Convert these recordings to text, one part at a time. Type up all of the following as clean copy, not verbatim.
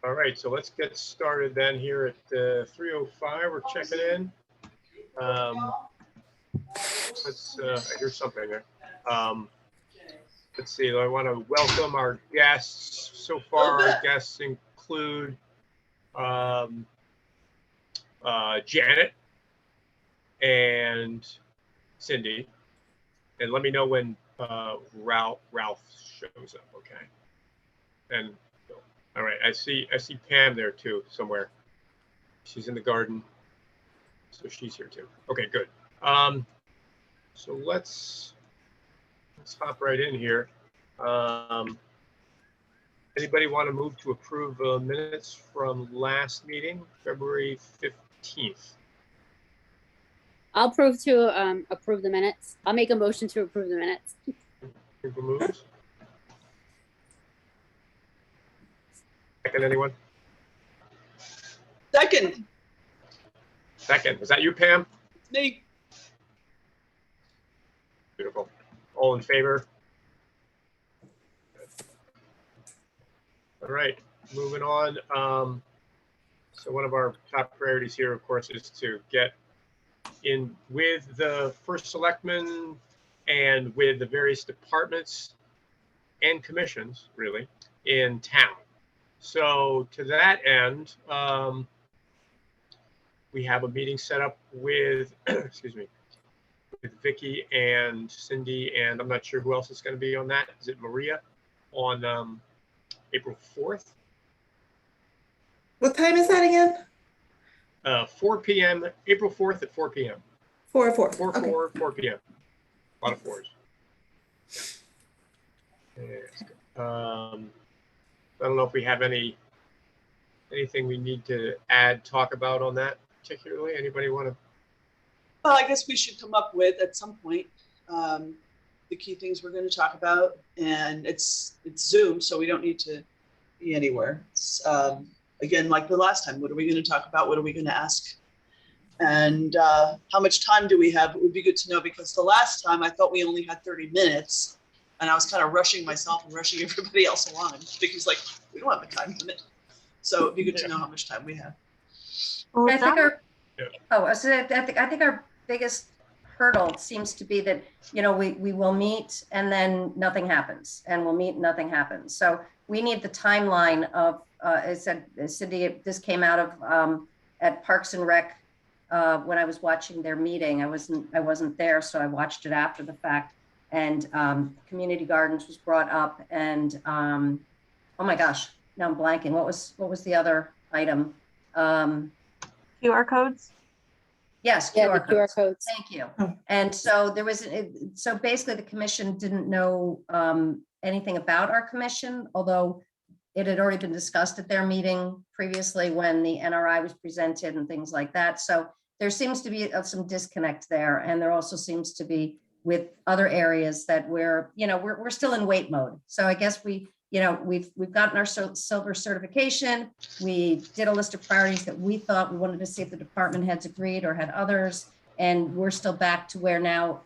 All right, so let's get started then here at 3:05. We're checking in. I hear something there. Let's see, I want to welcome our guests. So far, our guests include Janet and Cindy. And let me know when Ralph shows up, okay? And all right, I see Pam there too somewhere. She's in the garden, so she's here too. Okay, good. So let's hop right in here. Anybody want to move to approve minutes from last meeting, February 15th? I'll approve to approve the minutes. I'll make a motion to approve the minutes. People moves. Second, anyone? Second. Second. Was that you, Pam? It's me. Beautiful. All in favor? All right, moving on. So one of our top priorities here, of course, is to get in with the first selectman and with the various departments and commissions, really, in town. So to that end, we have a meeting set up with, excuse me, with Vicky and Cindy, and I'm not sure who else is going to be on that. Is it Maria on April 4th? What time is that again? 4 p.m. April 4th at 4 p.m. 4 p.m. A lot of fours. Yes. I don't know if we have anything we need to talk about on that particularly. Anybody want to? Well, I guess we should come up with at some point the key things we're going to talk about, and it's Zoom, so we don't need to be anywhere. It's, again, like the last time, what are we going to talk about? What are we going to ask? And how much time do we have? It would be good to know, because the last time I thought we only had 30 minutes, and I was kind of rushing myself and rushing everybody else along because, like, we don't have a time limit. So it'd be good to know how much time we have. Well, I think I think our biggest hurdle seems to be that, you know, we will meet and then nothing happens, and we'll meet and nothing happens. So we need the timeline of, I said, Cindy, this came out of at Parks and Rec when I was watching their meeting. I wasn't there, so I watched it after the fact. And community gardens was brought up, and oh my gosh, now I'm blanking. What was the other item? QR codes. Yes, Yeah, QR the QR codes. codes. Thank you. And so there was, so basically the commission didn't know anything about our commission, although it had already been discussed at their meeting previously when the NRI was presented and things like that. So there seems to be some disconnect there. And there also seems to be with other areas that we're still in wait mode. So I guess we've gotten our silver certification. We did a list of priorities that we thought we wanted to see if the department heads agreed or had others. And we're still back to where now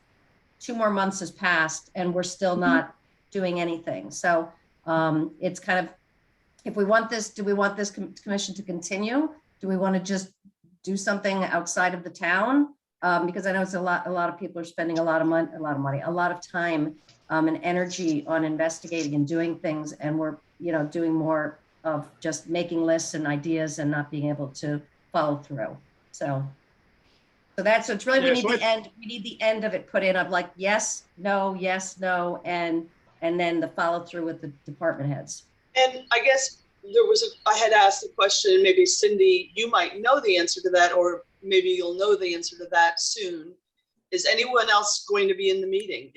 2 more months has passed and we're still not doing anything. So it's kind of, if we want this, do we want this commission to continue? Do we want to just do something outside of the town? Because I know it's a lot of people are spending a lot of time and energy on investigating and doing things, and we're doing more of just making lists and ideas and not being able to follow through. So it's really, we need the end of it put in of like yes, no, and then the follow through with the department heads. And I guess I had asked the question, maybe Cindy, you might know the answer to that, or maybe you'll know the answer to that soon. Is anyone else going to be in the meeting?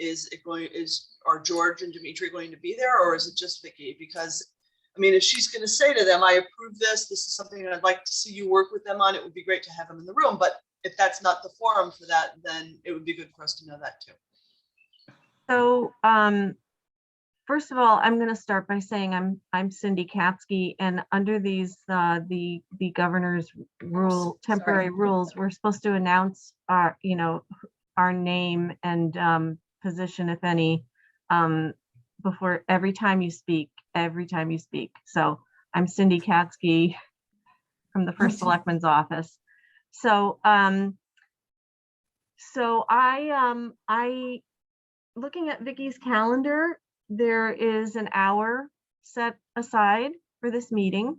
Are George and Dimitri going to be there, or is it just Vicky? Because, I mean, if she's going to say to them, I approve this is something I'd like to see you work with them on, it would be great to have them in the room. But if that's not the forum for that, then it would be good for us to know that too. So, first of all, I'm going to start by saying I'm Cindy Caskey, and under these the governor's temporary rules, we're supposed to announce our name and position, if any, before every time you speak. So I'm Cindy Caskey from the First Selectman's office. So, I looking at Vicky's calendar, there is an hour set aside for this meeting.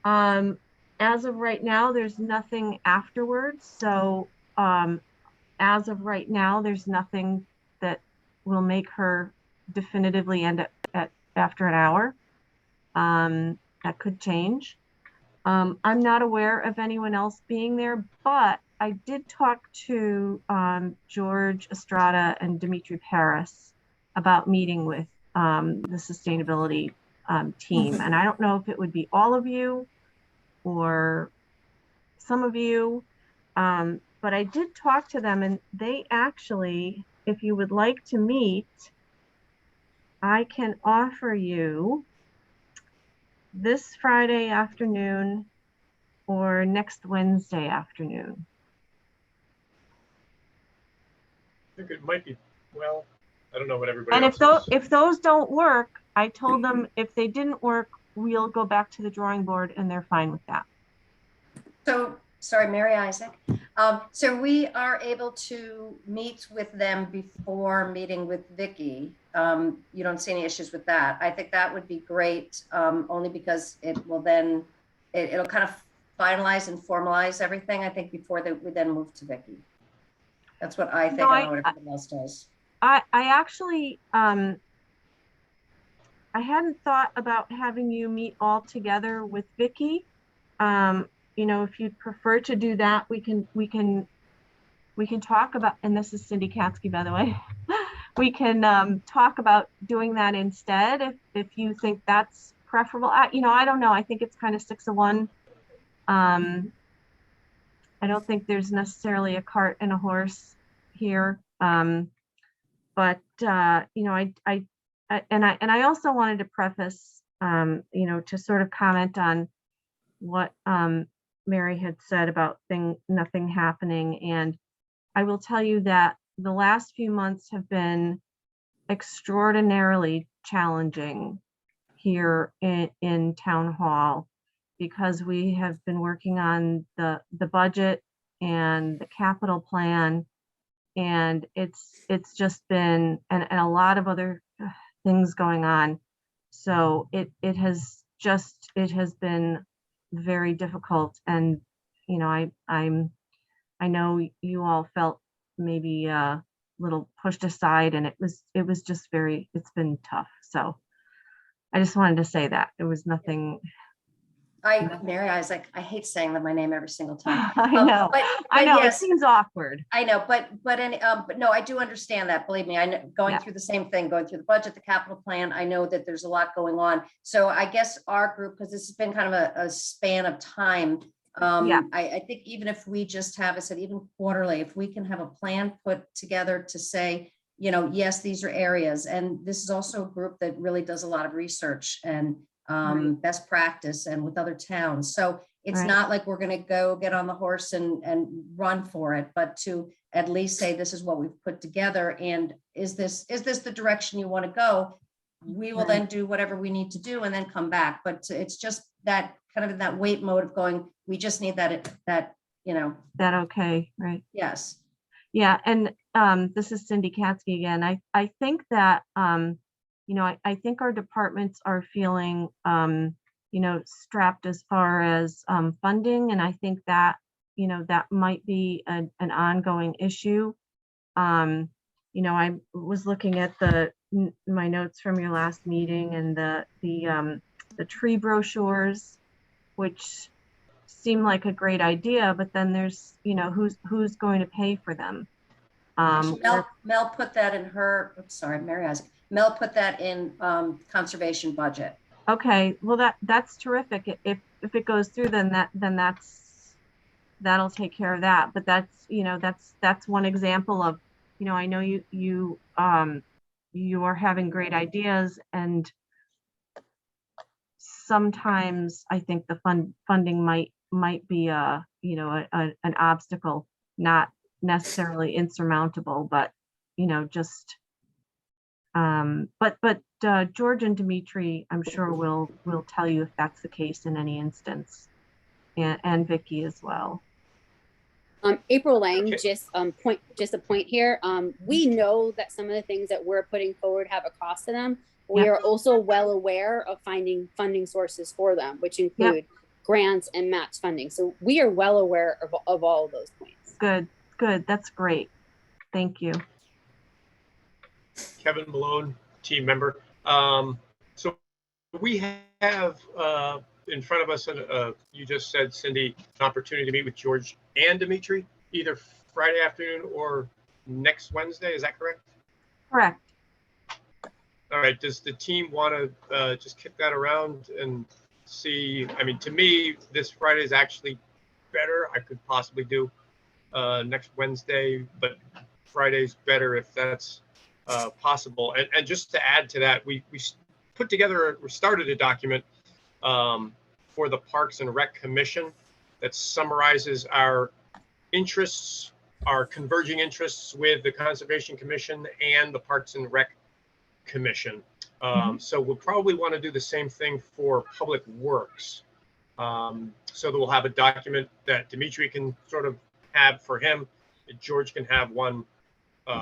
As of right now, there's nothing afterwards. So, as of right now, there's nothing that will make her definitively end at after an hour. That could change. I'm not aware of anyone else being there, but I did talk to George Estrada and Dimitri Paris about meeting with the sustainability team. And I don't know if it would be all of you or some of you, but I did talk to them, and they actually, if you would like to meet, I can offer you this Friday afternoon or next Wednesday afternoon. I think it might be, well, I don't know what everybody And else if those don't work, I told them if they didn't work, we'll go back to the drawing board, and they're fine with that. So, sorry, Mary Isaac. So we are able to meet with them before meeting with Vicky. You don't see any issues with that. I think that would be great, only because it will then, it'll kind of finalize and formalize everything, I think, before we then move to Vicky. That's what I think. No, I don't know what everyone else does. I actually, I hadn't thought about having you meet all together with Vicky. You know, if you'd prefer to do that, we can talk about, and this is Cindy Caskey, by the way, we can talk about doing that instead if you think that's preferable. You know, I don't know. I think it's kind of 6 of 1. I don't think there's necessarily a cart and a horse here. But you know, I also wanted to preface, you know, to sort of comment on what Mary had said about nothing happening. And I will tell you that the last few months have been extraordinarily challenging here in Town Hall, because we have been working on the budget and the capital plan, and it's just been, and a lot of other things going on. So it has been very difficult. And, you know, I know you all felt maybe a little pushed aside, and it was just it's been tough. So I just wanted to say that it was nothing. Mary Isaac, I hate saying that my name every single time. I know, but I know, yes, it seems awkward. I know, but no, I do understand that. Believe me, I know, going through the same thing, going through the budget, the capital plan. I know that there's a lot going on. So I guess our group, because this has been kind of a span of time. I think even if we just have, I said, even quarterly, if we can have a plan put together to say, you know, yes, these are areas, and this is also a group that really does a lot of research and best practice and with other towns. So it's not like we're going to go get on the horse and run for it, but to at least say, this is what we've put together. And is this the direction you want to go? We will then do whatever we need to do and then come back. But it's just that kind of in that wait mode of going, we just need that, you know. That okay, right? Yes. Yeah, and this is Cindy Caskey again. I think that, you know, I think our departments are feeling, you know, strapped as far as funding. And I think that, you know, that might be an ongoing issue. You know, I was looking at my notes from your last meeting, and the tree brochures, which seem like a great idea, but then there's, you know, who's going to pay for them? Mel put that in her, sorry, Mary Isaac. Mel put that in conservation budget. Okay, well that's terrific. If it goes through, then that'll take care of that. But that's, you know, that's one example of, you know, I know you are having great ideas, and sometimes I think the funding might be you know, an obstacle, not necessarily insurmountable, but, you know, just But George and Dimitri, I'm sure will tell you if that's the case in any instance, and Vicky as well. April Lang, Okay. just a point here. We know that some of the things that we're putting forward have a cost to them. We Yep. are also well aware of finding funding sources for them, which include grants and match funding. So we are well aware of all of those points. Good. That's great. Thank you. Kevin Malone, team member. So we have in front of us, you just said, Cindy, an opportunity to meet with George and Dimitri, either Friday afternoon or next Wednesday. Is that correct? Correct. All right. Does the team want to just kick that around and see? I mean, to me, this Friday is actually better. I could possibly do next Wednesday, but Friday's better if that's possible. And just to add to that, we put together, we started a document for the Parks and Rec Commission that summarizes our interests, our converging interests with the Conservation Commission and the Parks and Rec Commission. So we'll probably want to do the same thing for Public Works. So that we'll have a document that Dimitri can sort of have for him, George can have one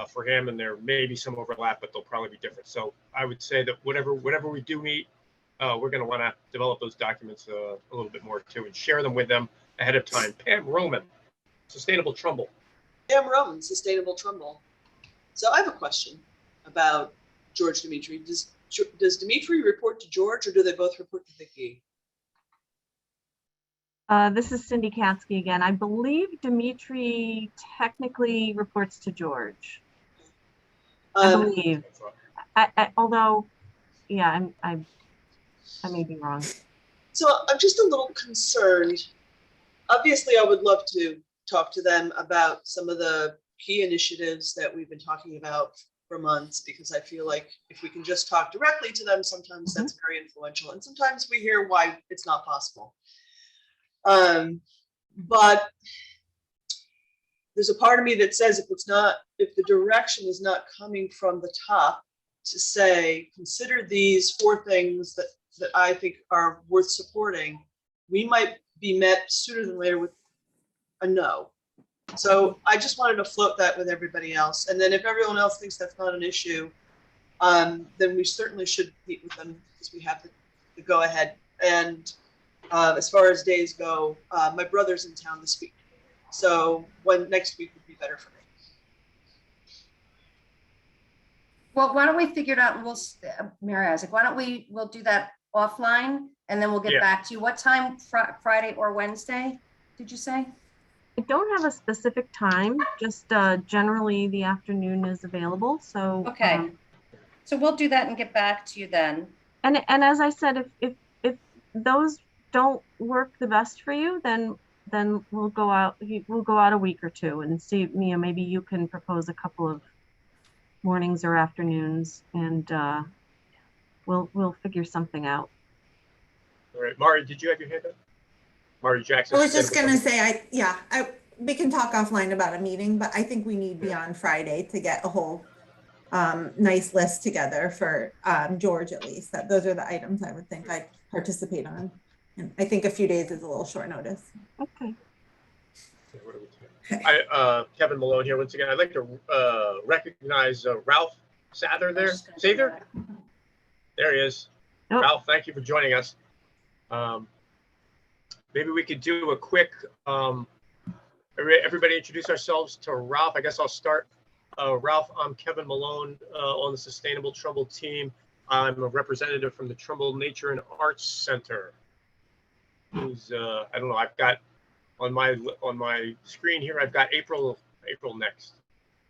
for him, and there may be some overlap, but they'll probably be different. So I would say that whatever we do meet, we're going to want to develop those documents a little bit more too, and share them with them ahead of time. Pam Roman, Sustainable Trumbull. Pam Roman, Sustainable Trumbull. So I have a question about George Dimitri. Does Dimitri report to George, or do they both report to Vicky? This is Cindy Caskey again. I believe Dimitri technically reports to George. I believe. Although, yeah, I may be wrong. So I'm just a little concerned. Obviously, I would love to talk to them about some of the key initiatives that we've been talking about for months, because I feel like if we can just talk directly to them, sometimes that's very influential. And sometimes we hear why it's not possible. But there's a part of me that says if the direction is not coming from the top to say, consider these 4 things that I think are worth supporting, we might be met sooner than later with a no. So I just wanted to float that with everybody else. And then if everyone else thinks that's not an issue, then we certainly should meet with them, because we have the go ahead. And as far as days go, my brother's in town this week, so next week would be better for me. Well, why don't we figure it out, and Mary Isaac, we'll do that offline, and then we'll get back to you. What time, Friday or Wednesday, did you say? I don't have a specific time, just generally the afternoon is available. So okay, so we'll do that and get back to you then. And as I said, if those don't work the best for you, then we'll go out a week or two and see, maybe you can propose a couple of mornings or afternoons, and we'll figure something out. All right, Mari, did you have your hand up? Mari Jackson. I was just going to say, we can talk offline about a meeting, but I think we need beyond Friday to get a whole nice list together for George, at least. Those are the items I would think I'd participate on. And I think a few days is a little short notice. Okay. Kevin Malone here once again. I'd like to recognize Ralph Sather there. Sather? There he is. Oh. Ralph, thank you for joining us. Maybe we could do a quick, everybody introduce ourselves to Ralph. I guess I'll start. Ralph, I'm Kevin Malone on the Sustainable Trumbull team. I'm a representative from the Trumbull Nature and Arts Center. Who's I don't know, I've got on my screen here, I've got April next.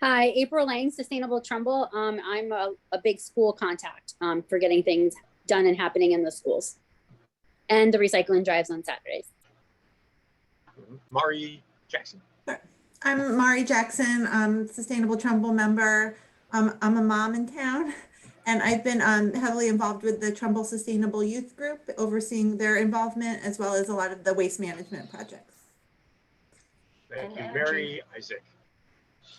Hi, April Lang, Sustainable Trumbull. I'm a big school contact for getting things done and happening in the schools, and the recycling drives on Saturdays. Mari Jackson. I'm Mari Jackson, Sustainable Trumbull member. I'm a mom in town, and I've been heavily involved with the Trumbull Sustainable Youth Group, overseeing their involvement as well as a lot of the waste management projects. Thank you. Mary Isaac.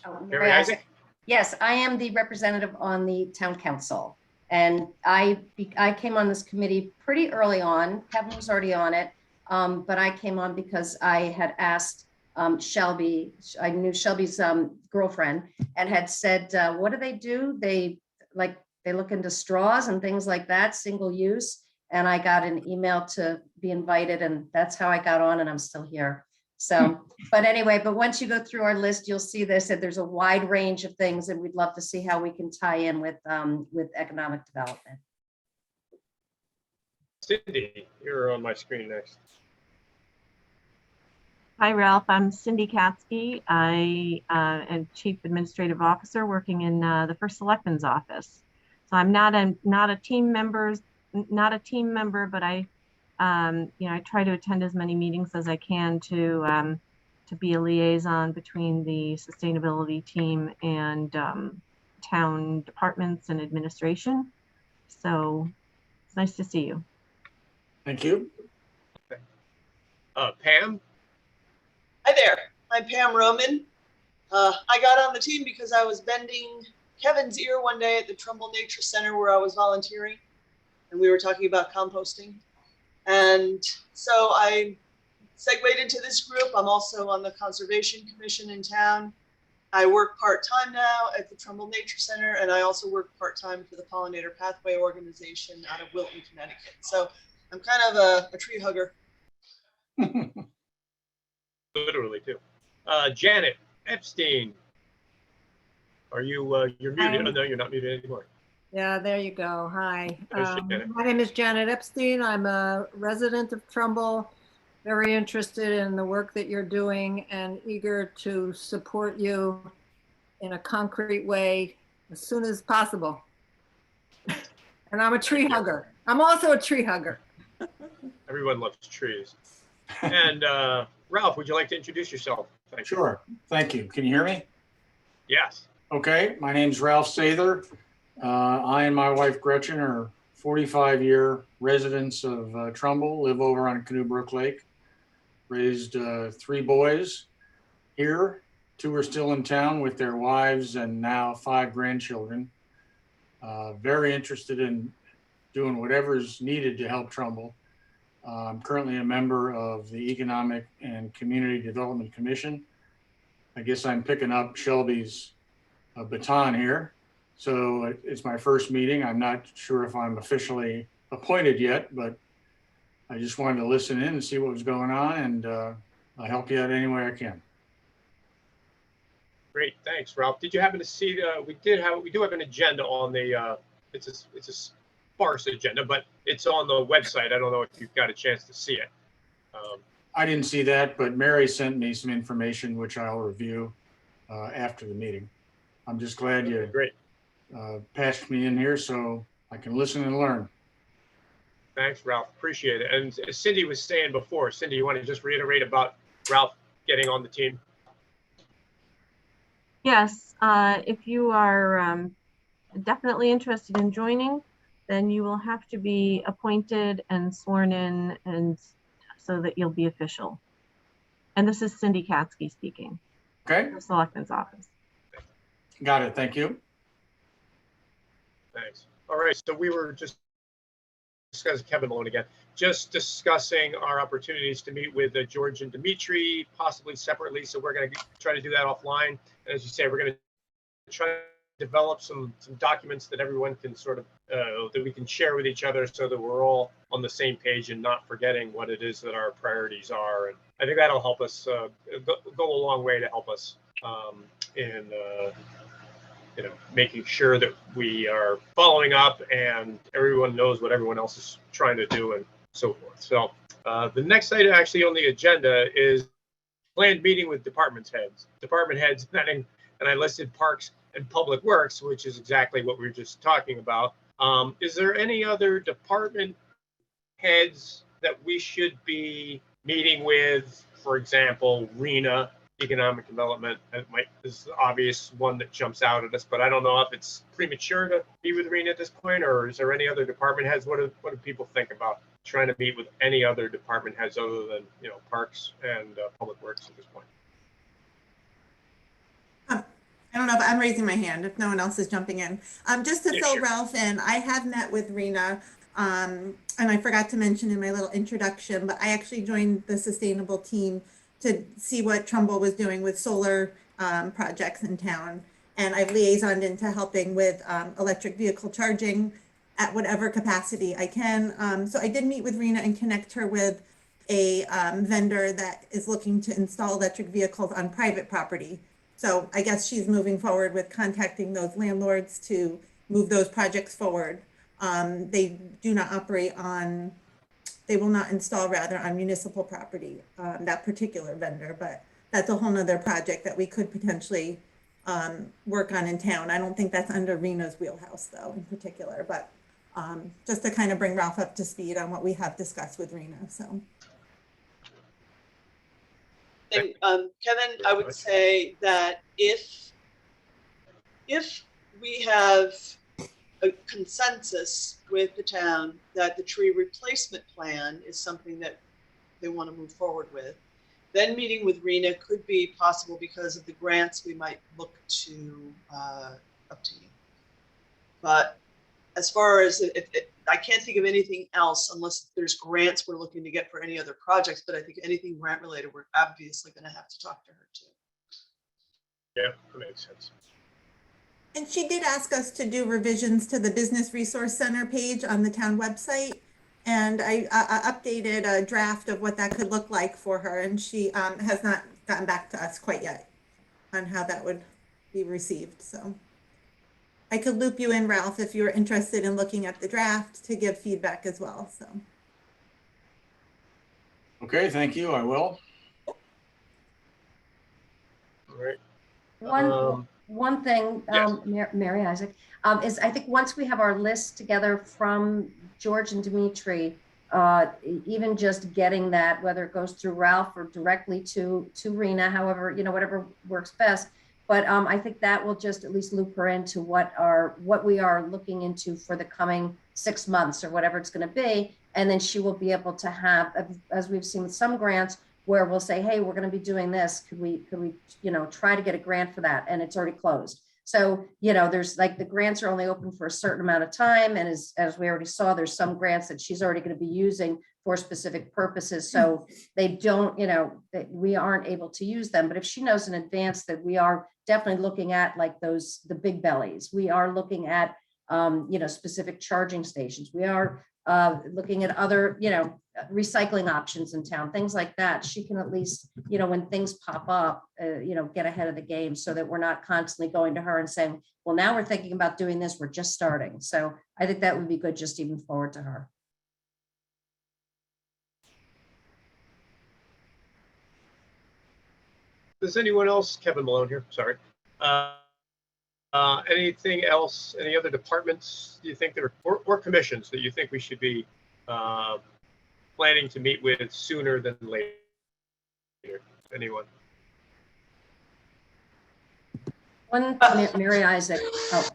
Oh, Mary Isaac. Yes, I am the representative on the town council. And I came on this committee pretty early on. Kevin was already on it. But I came on because I had asked Shelby, I knew Shelby's girlfriend, and had said, what do? They look into straws and things like that, single use. And I got an email to be invited, and that's how I got on, and I'm still here. So, but anyway, but once you go through our list, you'll see this, that there's a wide range of things, and we'd love to see how we can tie in with economic development. Cindy, you're on my screen next. Hi, Ralph. I'm Cindy Caskey. I am Chief Administrative Officer working in the First Selectman's office. So I'm not a team member, but I try to attend as many meetings as I can to be a liaison between the sustainability team and town departments and administration. So it's nice to see you. Thank you. Pam? Hi there, I'm Pam Roman. I got on the team because I was bending Kevin's ear one day at the Trumbull Nature Center where I was volunteering, and we were talking about composting. And so I segued into this group. I'm also on the Conservation Commission in town. I work part-time now at the Trumbull Nature Center, and I also work part-time for the Pollinator Pathway Organization out of Wilton, Connecticut. So I'm kind of a tree hugger. Literally too. Janet Epstein, are you you're muted? Oh, no, you're not muted anymore. Yeah, there you go. Hi. Janet. My name is Janet Epstein. I'm a resident of Trumbull, very interested in the work that you're doing and eager to support you in a concrete way as soon as possible. And I'm a tree hugger. I'm also a tree hugger. Everyone loves trees. And Ralph, would you like to introduce yourself? Thank you. Sure. Thank you. Can you hear me? Yes. Okay. My name's Ralph Sather. I and my wife Gretchen are 45-year residents of Trumbull, live over on Canoe Brook Lake. Raised 3 boys here. 2 are still in town with their wives and now 5 grandchildren. Very interested in doing whatever's needed to help Trumbull. I'm currently a member of the Economic and Community Development Commission. I guess I'm picking up Shelby's baton here. So it's my first meeting. I'm not sure if I'm officially appointed yet, but I just wanted to listen in and see what was going on, and I'll help you out any way I can. Great, thanks, Ralph. Did you happen to see? We do have an agenda on the. It's a sparse agenda, but it's on the website. I don't know if you've got a chance to see it. I didn't see that, but Mary sent me some information which I'll review after the meeting. I'm just glad you Great. Patched me in here so I can listen and learn. Thanks, Ralph. Appreciate it. And as Cindy was saying before, Cindy, you want to just reiterate about Ralph getting on the team? Yes, if you are definitely interested in joining, then you will have to be appointed and sworn in, and so that you'll be official. And this is Cindy Caskey speaking. Okay. The Selectman's office. Got it. Thank you. Thanks. All right. So we were just discussing Kevin Malone again, just discussing our opportunities to meet with George and Dimitri, possibly separately. So we're going to try to do that offline. And as you say, we're going to try to develop some documents that everyone can sort of that we can share with each other, so that we're all on the same page and not forgetting what it is that our priorities are. And I think that'll help us go a long way to help us in making sure that we are following up and everyone knows what everyone else is trying to do and so forth. So the next item actually on the agenda is planned meeting with department heads, and I listed Parks and Public Works, which is exactly what we were just talking about. Is there any other department heads that we should be meeting with? For example, RENA, Economic Development, is the obvious one that jumps out at us, but I don't know if it's premature to be with RENA at this point, or is there any other department heads? What do people think about trying to meet with any other department heads other than Parks and Public Works at this point? I don't know if I'm raising my hand, if no one else is jumping in. Just to Yeah, fill sure. Ralph in, I have met with Rena, and I forgot to mention in my little introduction, but I actually joined the sustainable team to see what Trumbull was doing with solar projects in town. And I've liaisoned into helping with electric vehicle charging at whatever capacity I can. So I did meet with Rena and connect her with a vendor that is looking to install electric vehicles on private property. So I guess she's moving forward with contacting those landlords to move those projects forward. They do not operate on, they will not install rather on municipal property, that particular vendor, but that's a whole nother project that we could potentially work on in town. I don't think that's under Rena's wheelhouse though in particular, but just to kind of bring Ralph up to speed on what we have discussed with Rena, so. And Kevin, I would say that if we have a consensus with the town that the tree replacement plan is something that they want to move forward with, then meeting with Rena could be possible because of the grants we might look to obtain. But as far as I can't think of anything else unless there's grants we're looking to get for any other projects, but I think anything grant related, we're obviously going to have to talk to her too. Yeah, that makes sense. And she did ask us to do revisions to the Business Resource Center page on the town website. And I updated a draft of what that could look like for her. And she has not gotten back to us quite yet on how that would be received. So I could loop you in, Ralph, if you're interested in looking at the draft to give feedback as well. So. Okay, thank you. I will. All right. One thing, Yes. Mary Isaac, is I think once we have our list together from George and Dimitri, even just getting that, whether it goes through Ralph or directly to Rena, however, whatever works best. But I think that will just at least loop her into what we are looking into for the coming 6 months or whatever it's going to be. And then she will be able to have, as we've seen with some grants, where we'll say, hey, we're going to be doing this. Could we, try to get a grant for that? And it's already closed. So, there's like the grants are only open for a certain amount of time. And as we already saw, there's some grants that she's already going to be using for specific purposes. So they don't, that we aren't able to use them. But if she knows in advance that we are definitely looking at like the big bellies, we are looking at, specific charging stations. We are looking at other, recycling options in town, things like that. She can at least, when things pop up, get ahead of the game so that we're not constantly going to her and saying, well, now we're thinking about doing this. We're just starting. So I think that would be good, just even forward to her. Does anyone else, Kevin Malone here, sorry. Anything else, any other departments do you think there are, or commissions that you think we should be planning to meet with sooner than later? Anyone? Mary Isaac. Oh,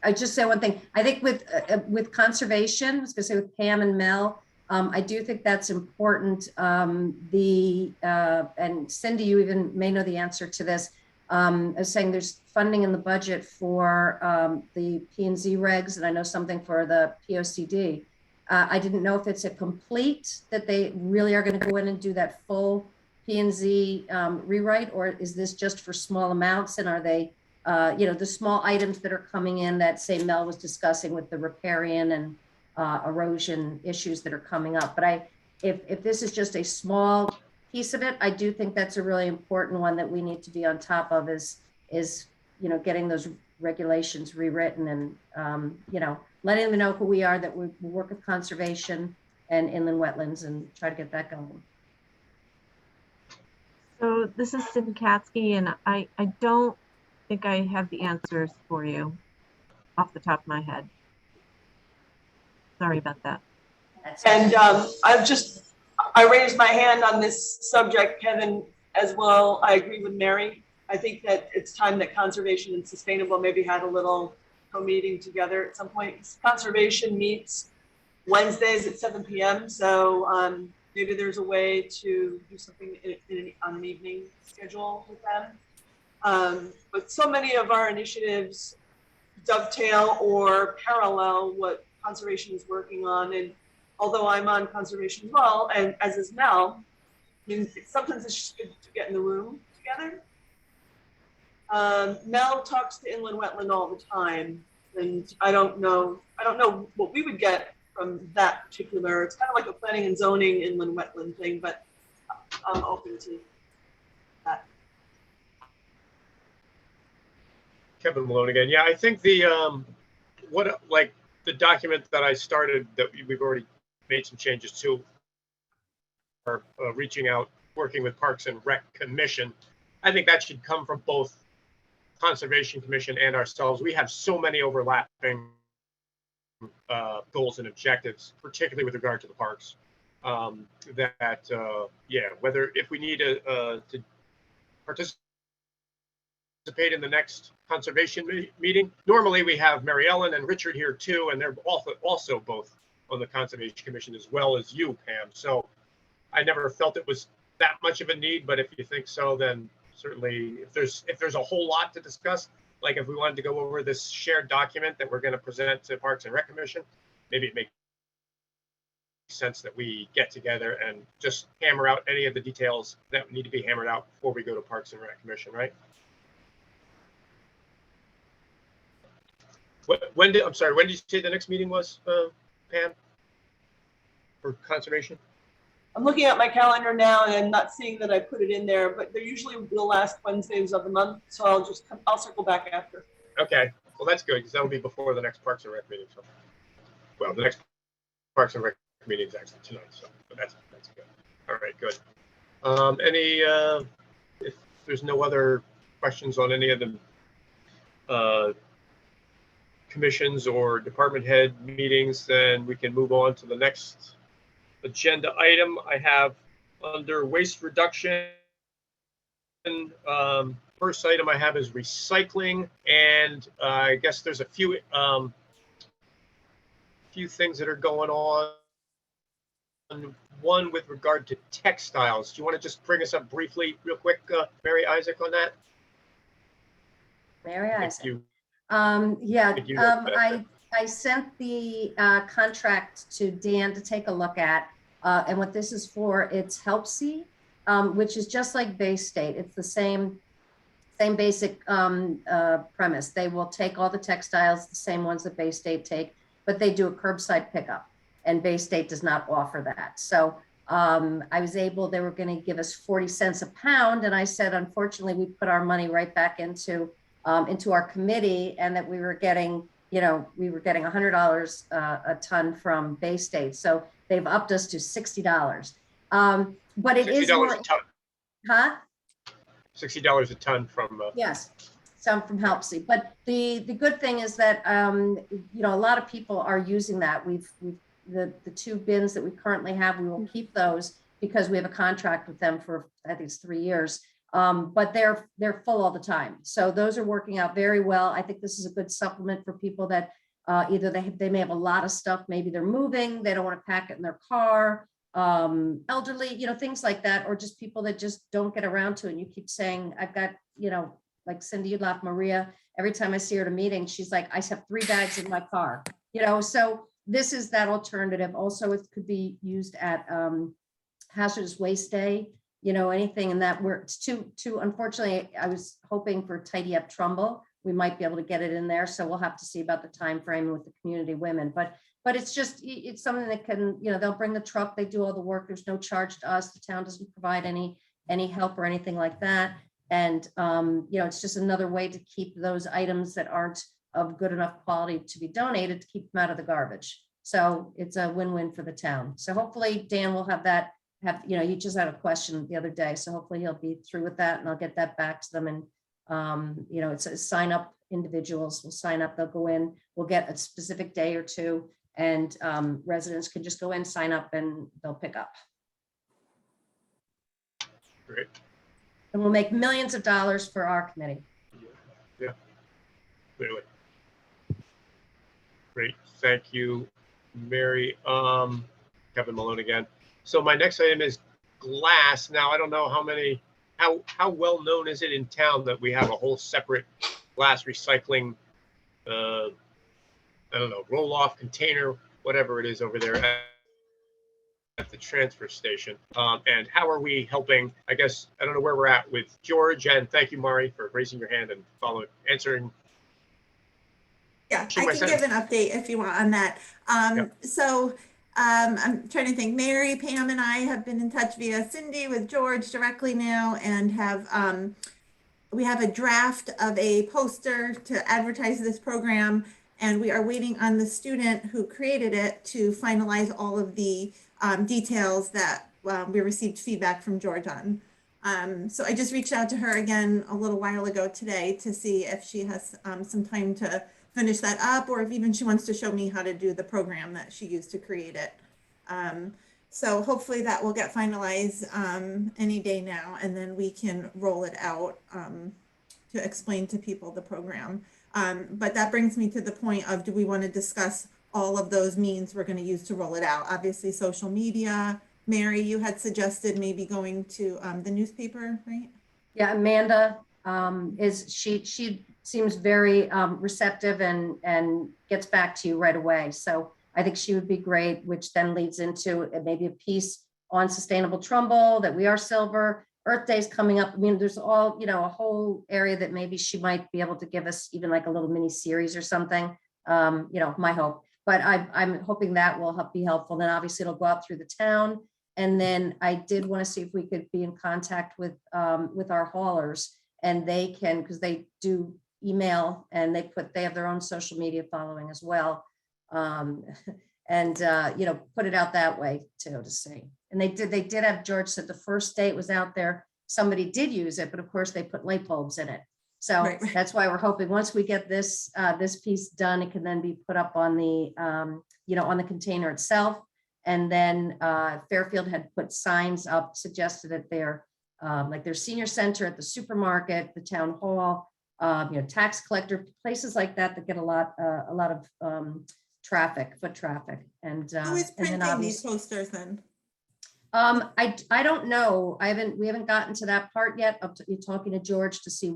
I just say one thing. I think with conservation, I was going to say with Pam and Mel, I do think that's important. And Cindy, you even may know the answer to this. I was saying there's funding in the budget for the P&Z regs, and I know something for the POCD. I didn't know if it's a complete that they really are going to go in and do that full P&Z rewrite, or is this just for small amounts? And are they, the small items that are coming in that, say, Mel was discussing with the riparian and erosion issues that are coming up. But if this is just a small piece of it, I do think that's a really important one that we need to be on top of is getting those regulations rewritten and letting them know who we are, that we work with conservation and inland wetlands and try to get that going. So this is Cindy Caskey, and I don't think I have the answers for you off the top of my head. Sorry about that. And I raised my hand on this subject, Kevin, as well. I agree with Mary. I think that it's time that conservation and sustainable maybe had a little co-meeting together at some point. Conservation meets Wednesdays at 7 p.m. So maybe there's a way to do something on an evening schedule with them. But so many of our initiatives dovetail or parallel what conservation is working on. And although I'm on conservation as well, and as is Mel, I mean, sometimes it's just good to get in the room together. Mel talks to inland wetland all the time, and I don't know what we would get from that particular. It's kind of like a planning and zoning inland wetland thing, but I'm open to that. Kevin Malone again. Yeah, I think the like the document that I started that we've already made some changes to, are reaching out, working with Parks and Rec Commission. I think that should come from both Conservation Commission and ourselves. We have so many overlapping goals and objectives, particularly with regard to the parks, that yeah, whether if we need to participate in the next conservation meeting. Normally we have Mary Ellen and Richard here too, and they're also both on the Conservation Commission as well as you, Pam. So I never felt it was that much of a need, but if you think so, then certainly if there's a whole lot to discuss, like if we wanted to go over this shared document that we're going to present to Parks and Rec Commission, maybe it makes sense that we get together and just hammer out any of the details that need to be hammered out before we go to Parks and Rec Commission, right? I'm sorry, when did you say the next meeting was, Pam? For conservation? I'm looking at my calendar now and I'm not seeing that I put it in there, but they're usually the last Wednesdays of the month. So I'll circle back after. Okay, well, that's good because that'll be before the next Parks and Rec meeting. So, well, the next Parks and Rec meeting is actually tonight. So, but that's good. All right, good. If there's no other questions on any of the commissions or department head meetings, then we can move on to the next agenda item. I have under waste reduction. First item I have is recycling, and I guess there's a few things that are going on. One with regard to textiles. Do you want to just bring us up briefly, real quick, Mary Isaac, on that? Mary Isaac. Yeah, I sent the contract to Dan to take a look at, and what this is for, it's HelpSee, which is just like Bay State. It's the same basic premise. They will take all the textiles, the same ones that Bay State take, but they do a curbside pickup, and Bay State does not offer that. So they were going to give us 40 cents a pound, and I said, unfortunately, we put our money right back into our committee, and that we were getting $100 a ton from Bay State. So they've upped us to $60. But it is more, $60 a ton. Huh? $60 a ton from. Yes, some from HelpSee. But the good thing is that a lot of people are using that. The two bins that we currently have, we will keep those because we have a contract with them for, I think it's 3 years. But they're full all the time. So those are working out very well. I think this is a good supplement for people that either they may have a lot of stuff, maybe they're moving, they don't want to pack it in their car, elderly, things like that, or just people that just don't get around to it. And you keep saying, I've got, like Cindy, you laugh, Maria, every time I see her at a meeting, she's like, I have 3 bags in my car, so this is that alternative. Also, it could be used at Hazardous Waste Day. Anything in that where it's too, unfortunately, I was hoping for Tidy Up Trumbull. We might be able to get it in there. So we'll have to see about the time frame with the community women, but it's something that can, they'll bring the truck, they do all the work. There's no charge to us. The town doesn't provide any help or anything like that. And, it's just another way to keep those items that aren't of good enough quality to be donated, to keep them out of the garbage. So it's a win-win for the town. So hopefully Dan will have that. You just had a question the other day, so hopefully he'll be through with that, and I'll get that back to them. And it's a sign up. Individuals will sign up, they'll go in, we'll get a specific day or two, and residents can just go in, sign up, and they'll pick up. Great. And we'll make millions of dollars for our committee. Yeah, clearly. Great, thank you, Mary. Kevin Malone again. So my next item is glass. Now, I don't know how many how well known is it in town that we have a whole separate glass recycling, I don't know, roll off container, whatever it is over there at the transfer station? And how are we helping? I guess I don't know where we're at with George, and thank you, Mari, for raising your hand and answering. Yeah, I can give an update if you want on that. So I'm trying to think. Mary, Pam, and I have been in touch via Cindy with George directly now, and have we have a draft of a poster to advertise this program, and we are waiting on the student who created it to finalize all of the details that we received feedback from George on. So I just reached out to her again a little while ago today to see if she has some time to finish that up, or if even she wants to show me how to do the program that she used to create it. So hopefully that will get finalized any day now, and then we can roll it out to explain to people the program. But that brings me to the point of, do we want to discuss all of those means we're going to use to roll it out? Obviously, social media. Mary, you had suggested maybe going to the newspaper, right? Yeah, Amanda she seems very receptive and gets back to you right away. So I think she would be great, which then leads into maybe a piece on sustainable Trumbull, that we are silver. Earth Day's coming up. I mean, there's all, you know, a whole area that maybe she might be able to give us even like a little mini series or something. You know, my hope. But I'm hoping that will be helpful. Then obviously it'll go out through the town. And then I did want to see if we could be in contact with our haulers, and they can, because they do email and they have their own social media following as well. And you know, put it out that way too, to see. And they did have, George said the first day it was out there, somebody did use it, but of course they put light bulbs in it. So right. That's why we're hoping once we get this piece done, it can then be put up on the you know, on the container itself. And then Fairfield had put signs up, suggested at their like their senior center, at the supermarket, the town hall, you know, tax collector, places like that get a lot of foot traffic. And who is printing and then these posters then? I don't know. We haven't gotten to that part yet. You're talking to George to see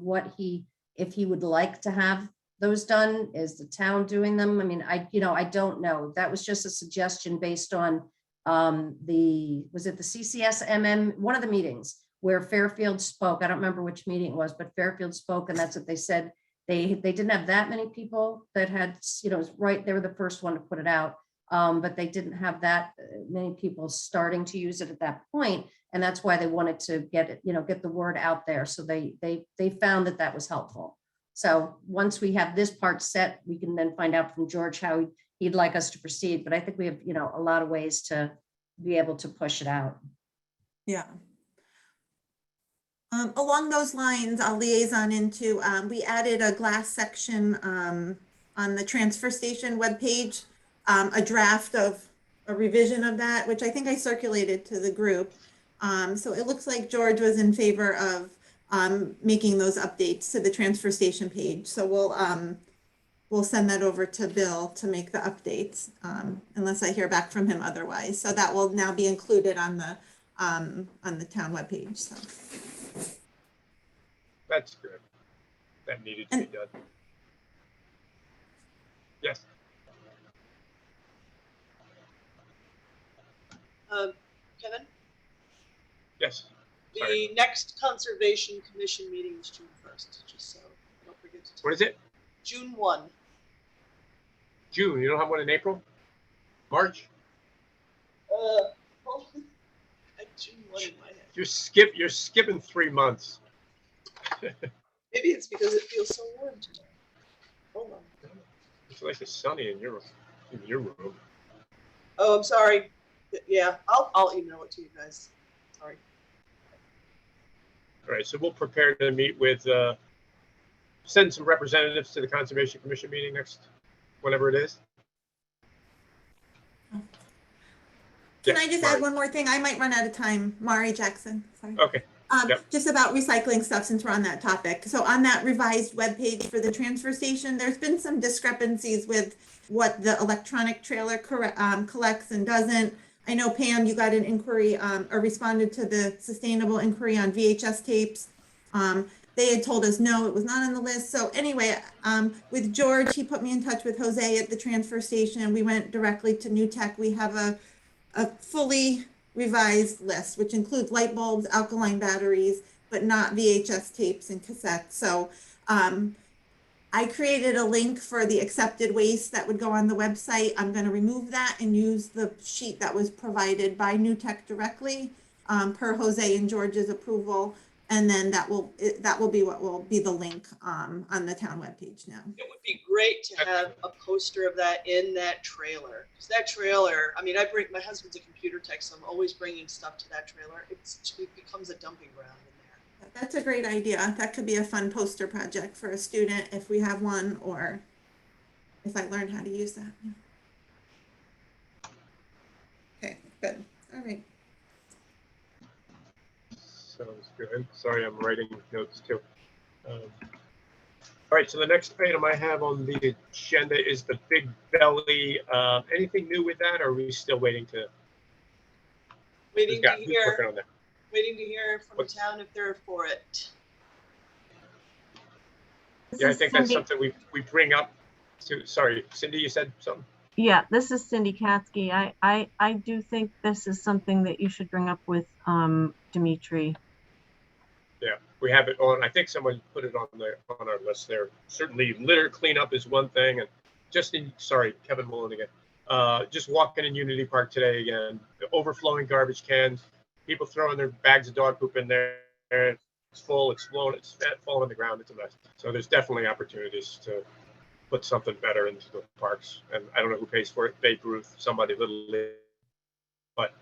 if he would like to have those done. Is the town doing them? I mean, I don't know. That was just a suggestion based on was it the CCSMM, one of the meetings where Fairfield spoke. I don't remember which meeting it was, but Fairfield spoke, and that's what they said. They didn't have that many people that had, you know, right. They were the first one to put it out. But they didn't have that many people starting to use it at that point. And that's why they wanted to get the word out there. So they found that was helpful. So once we have this part set, we can then find out from George how he'd like us to proceed. But I think we have, you know, a lot of ways to be able to push it out. Yeah. Along those lines, I'll liaison into, we added a glass section on the transfer station webpage. A draft of a revision of that, which I think I circulated to the group. So it looks like George was in favor of making those updates to the transfer station page. So we'll send that over to Bill to make the updates, unless I hear back from him otherwise. So that will now be included on the town webpage. So that's good. That needed to be done. Yes. Kevin? Yes. The next Conservation Commission meeting is June 1st, just so I don't forget to. What is it? June 1. June. You don't have one in April? March? Hold on. I had June 1 in my head. You're skipping 3 months. Maybe it's because it feels so warm today. Hold on. It's like it's sunny in your room. Oh, I'm sorry. Yeah, I'll email it to you guys. Sorry. All right, so we'll prepare to meet with, send some representatives to the Conservation Commission meeting next, whenever it is. Can I just add one more thing? I might run out of time. Mari Jackson. Sorry. Okay. Just about recycling stuff, since we're on that topic. So on that revised webpage for the transfer station, there's been some discrepancies with what the electronic trailer collects and doesn't. I know Pam, you got an inquiry or responded to the sustainable inquiry on VHS tapes. They had told us, no, it was not on the list. So anyway, with George, he put me in touch with Jose at the transfer station. We went directly to New Tech. We have a fully revised list, which includes light bulbs, alkaline batteries, but not VHS tapes and cassettes. So I created a link for the accepted waste that would go on the website. I'm going to remove that and use the sheet that was provided by New Tech directly per Jose and George's approval. And then that will be what will be the link on the town webpage now. It would be great to have a poster of that in that trailer. Because that trailer, I mean, my husband's a computer tech, so I'm always bringing stuff to that trailer. It becomes a dumping ground in there. That's a great idea. That could be a fun poster project for a student if we have one, or if I learn how to use that. Okay, good. All right. Sounds good. Sorry, I'm writing notes too. All right, so the next item I have on the agenda is the Big Belly. Anything new with that, or are we still waiting to? Waiting to Who's hear. working on that? Waiting to hear from the town if they're for it. Yeah, I think that's something we bring up to. Sorry, Cindy, you said something. Yeah, this is Cindy Caskey. I do think this is something that you should bring up with Dimitri. Yeah, we have it on. I think someone put it on our list there. Certainly, litter cleanup is one thing, and sorry, Kevin Mullen again. Just walking in Unity Park today again. The overflowing garbage cans. People throwing their bags of dog poop in there. It's full. It's blown. It's falling on the ground. It's a mess. So there's definitely opportunities to put something better into the parks. And I don't know who pays for it. Babe Ruth, somebody little, but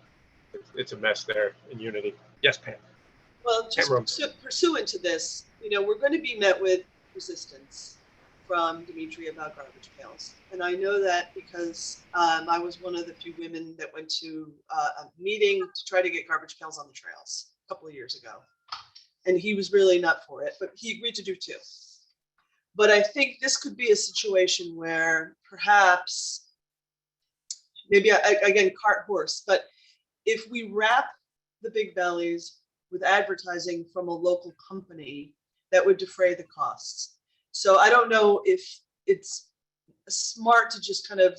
it's a mess there in Unity. Yes, Pam. Well, just pursuant to this, we're going to be met with resistance from Dimitri about garbage pails. And I know that because I was one of the few women that went to a meeting to try to get garbage pails on the trails a couple of years ago. And he was really not for it, but he agreed to do two. But I think this could be a situation where perhaps, maybe again, cart horse, but if we wrap the Big Bellies with advertising from a local company, that would defray the costs. So I don't know if it's smart to just kind of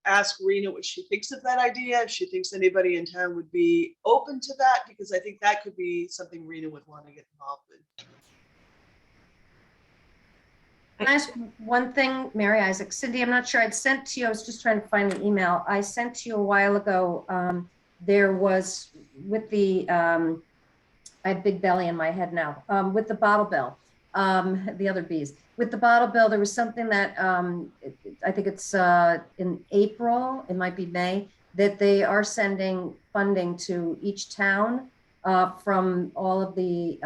ask Rena what she thinks of that idea, if she thinks anybody in town would be open to that, because I think that could be something Rena would want to get involved with. Can I ask one thing, Mary Isaac? Cindy, I'm not sure. I'd sent to you, I was just trying to find the email. I sent to you a while ago. There was with the, I have Big Belly in my head now, with the bottle bill, the other bees. With the bottle bill, there was something that I think it's in April, it might be May, that they are sending funding to each town from all of the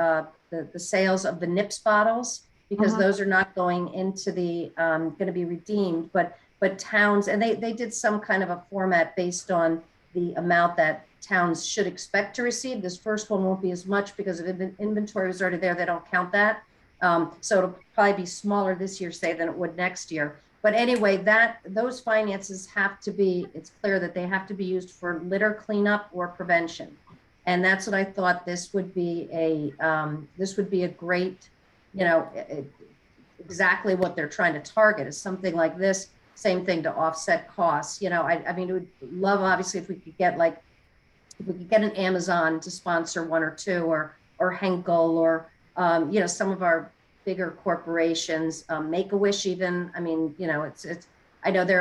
sales of the NIPS bottles, because those are not going into the, going to be redeemed, but towns, and they did some kind of a format based on the amount that towns should expect to receive. This first one won't be as much because if inventory was already there, they don't count that. So it'll probably be smaller this year, say, than it would next year. But anyway, those finances have to be, it's clear that they have to be used for litter cleanup or prevention. And that's what I thought this would be a great, exactly what they're trying to target is something like this, same thing to offset costs. I mean, it would love, obviously, if we could get an Amazon to sponsor one or two, or Henkel, or, some of our bigger corporations, Make-A-Wish even. I mean, it's, I know they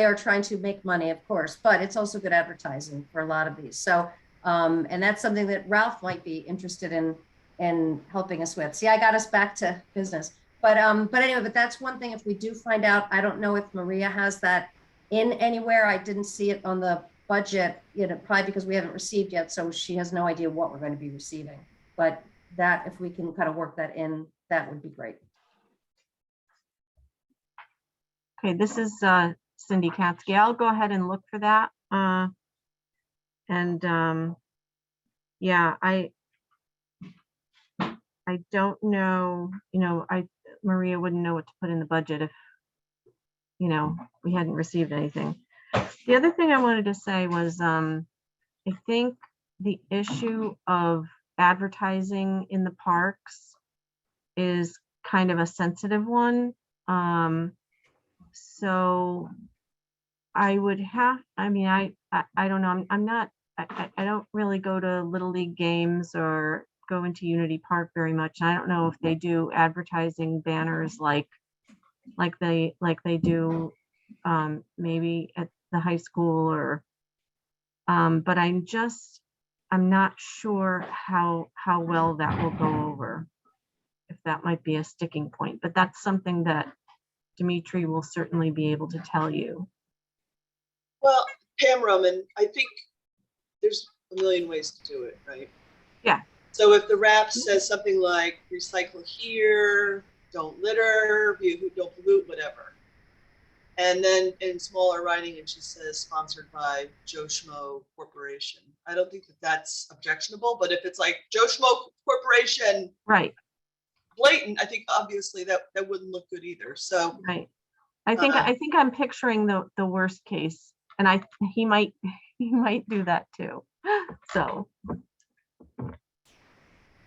are trying to make money, of course, but it's also good advertising for a lot of these. So, and that's something that Ralph might be interested in helping us with. See, I got us back to business. But anyway, but that's one thing. If we do find out, I don't know if Maria has that in anywhere. I didn't see it on the budget, probably because we haven't received yet. So she has no idea what we're going to be receiving. But that, if we can kind of work that in, that would be great. Okay, this is Cindy Caskey. I'll go ahead and look for that. Yeah, I don't know, Maria wouldn't know what to put in the budget if, we hadn't received anything. The other thing I wanted to say was, I think the issue of advertising in the parks is kind of a sensitive one. So I would have, I mean, I don't know, I'm not, I don't really go to Little League games or go into Unity Park very much. I don't know if they do advertising banners like they do maybe at the high school or but I'm not sure how well that will go over, if that might be a sticking point, but that's something that Dimitri will certainly be able to tell you. Well, Pam Roman, I think there's a million ways to do it, right? Yeah. So if the rap says something like recycle here, don't litter, don't pollute, whatever. And then in smaller writing, it just says sponsored by Joe Schmo Corporation. I don't think that that's objectionable, but if it's like Joe Schmo Corporation, Right. blatant, I think obviously that wouldn't look good either. So Right. I think I'm picturing the worst case, and he might do that too. So,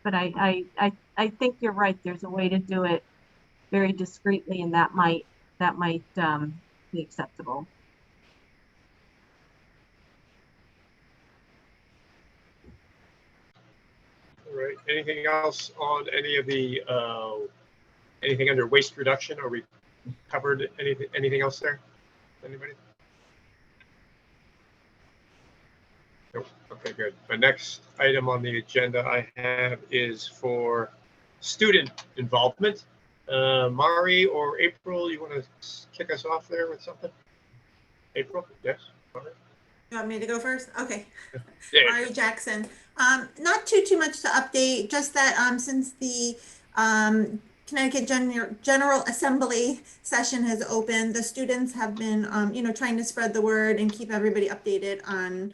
but I think you're right. There's a way to do it very discreetly, and that might be acceptable. All right. Anything else on any of the anything under waste reduction? Are we covered anything else there? Anybody? Nope. Okay, good. The next item on the agenda I have is for student involvement. Mari or April, you want to kick us off there with something? April, yes. All right. You want me to go first? Okay. Yeah. Mari Jackson. Not too much to update, just that since the Connecticut General Assembly session has opened, the students have been trying to spread the word and keep everybody updated on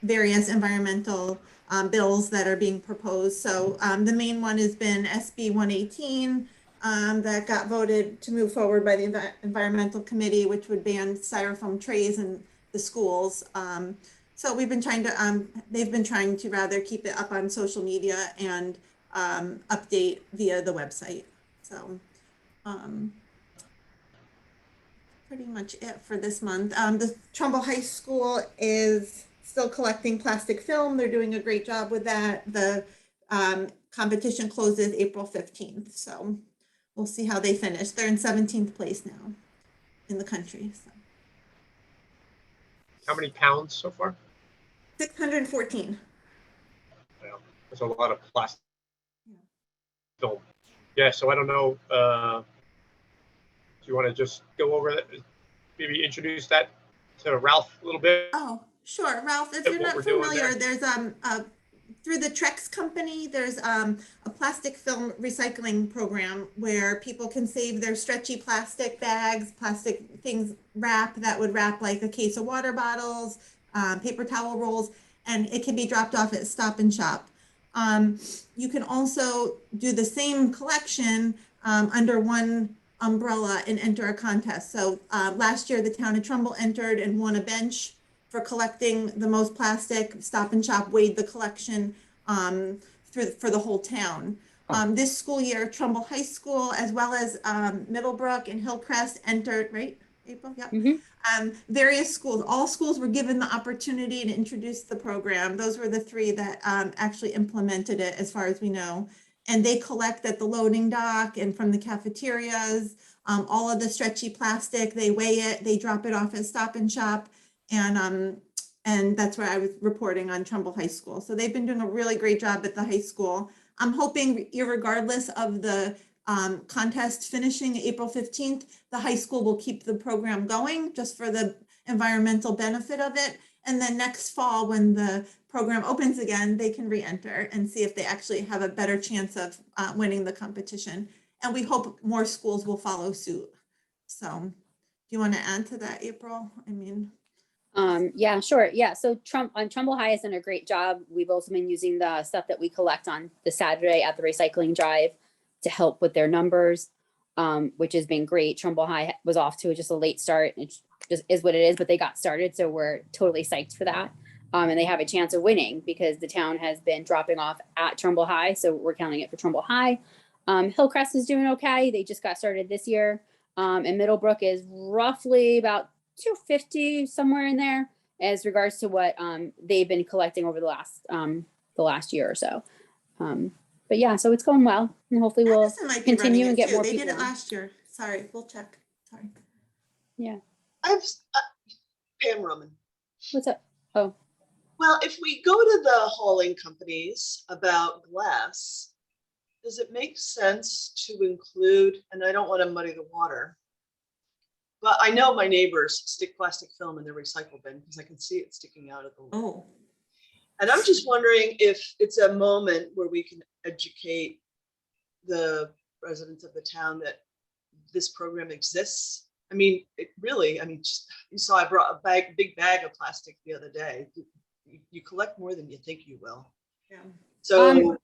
various environmental bills that are being proposed. So the main one has been SB 118 that got voted to move forward by the Environmental Committee, which would ban styrofoam trays in the schools. So we've been trying to, they've been trying to rather keep it up on social media and update via the website. So pretty much it for this month. The Trumbull High School is still collecting plastic film. They're doing a great job with that. The competition closes April 15th. So we'll see how they finish. They're in 17th place now in the country. So. How many pounds so far? 614. Well, there's a lot of plastic film. Yeah, so I don't know. Do you want to just go over that? Maybe introduce that to Ralph a little bit? Oh, sure. Ralph, if you're not familiar, there's through the Trex company, there's a plastic film recycling program where people can save their stretchy plastic bags, plastic things, wrap that would wrap like a case of water bottles, paper towel rolls, and it can be dropped off at Stop and Shop. You can also do the same collection under one umbrella and enter a contest. So last year, the town of Trumbull entered and won a bench for collecting the most plastic. Stop and Shop weighed the collection for the whole town. This school year, Trumbull High School, as well as Middlebrook and Hillcrest entered, right, April? Yep. Mm-hmm. Various schools, all schools were given the opportunity to introduce the program. Those were the three that actually implemented it as far as we know. And they collect at the loading dock and from the cafeterias, all of the stretchy plastic, they weigh it, they drop it off at Stop and Shop. And that's where I was reporting on Trumbull High School. So they've been doing a really great job at the high school. I'm hoping, irregardless of the contest finishing April 15th, the high school will keep the program going just for the environmental benefit of it. And then next fall, when the program opens again, they can re-enter and see if they actually have a better chance of winning the competition. And we hope more schools will follow suit. So do you want to add to that, April? I mean, yeah, sure. Yeah. So Trumbull High has done a great job. We've also been using the stuff that we collect on the Saturday at the recycling drive to help with their numbers, which has been great. Trumbull High was off to just a late start. It's just is what it is, but they got started. So we're totally psyched for that. And they have a chance of winning because the town has been dropping off at Trumbull High. So we're counting it for Trumbull High. Hillcrest is doing okay. They just got started this year. And Middlebrook is roughly about 250, somewhere in there, as regards to what they've been collecting over the last year or so. But yeah, so it's going well, and hopefully we'll Madison might be continue running and it get too. more They people. did it last year. Sorry, we'll check. Sorry. Yeah. I've Pam Roman. What's up? Oh, Well, if we go to the hauling companies about glass, does it make sense to include, and I don't want to muddy the water, but I know my neighbors stick plastic film in their recycle bin because I can see it sticking out of the lid. Oh, And I'm just wondering if it's a moment where we can educate the residents of the town that this program exists. I mean, it really, I mean, just, you saw I brought a big bag of plastic the other day. You collect more than you think you will. yeah. So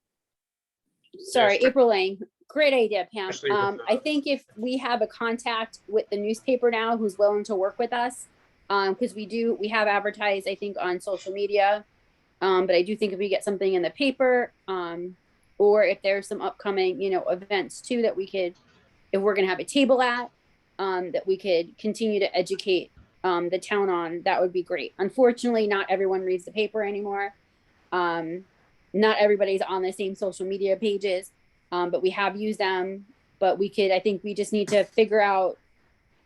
sorry, Yes. April Lang. Great idea, Pam. Especially with, I think if we have a contact with the newspaper now who's willing to work with us, because we have advertised, I think, on social media. But I do think if we get something in the paper, or if there's some upcoming, events too, that we could, if we're gonna have a table at, that we could continue to educate the town on, that would be great. Unfortunately, not everyone reads the paper anymore. Not everybody's on the same social media pages, but we have used them. But I think we just need to figure out,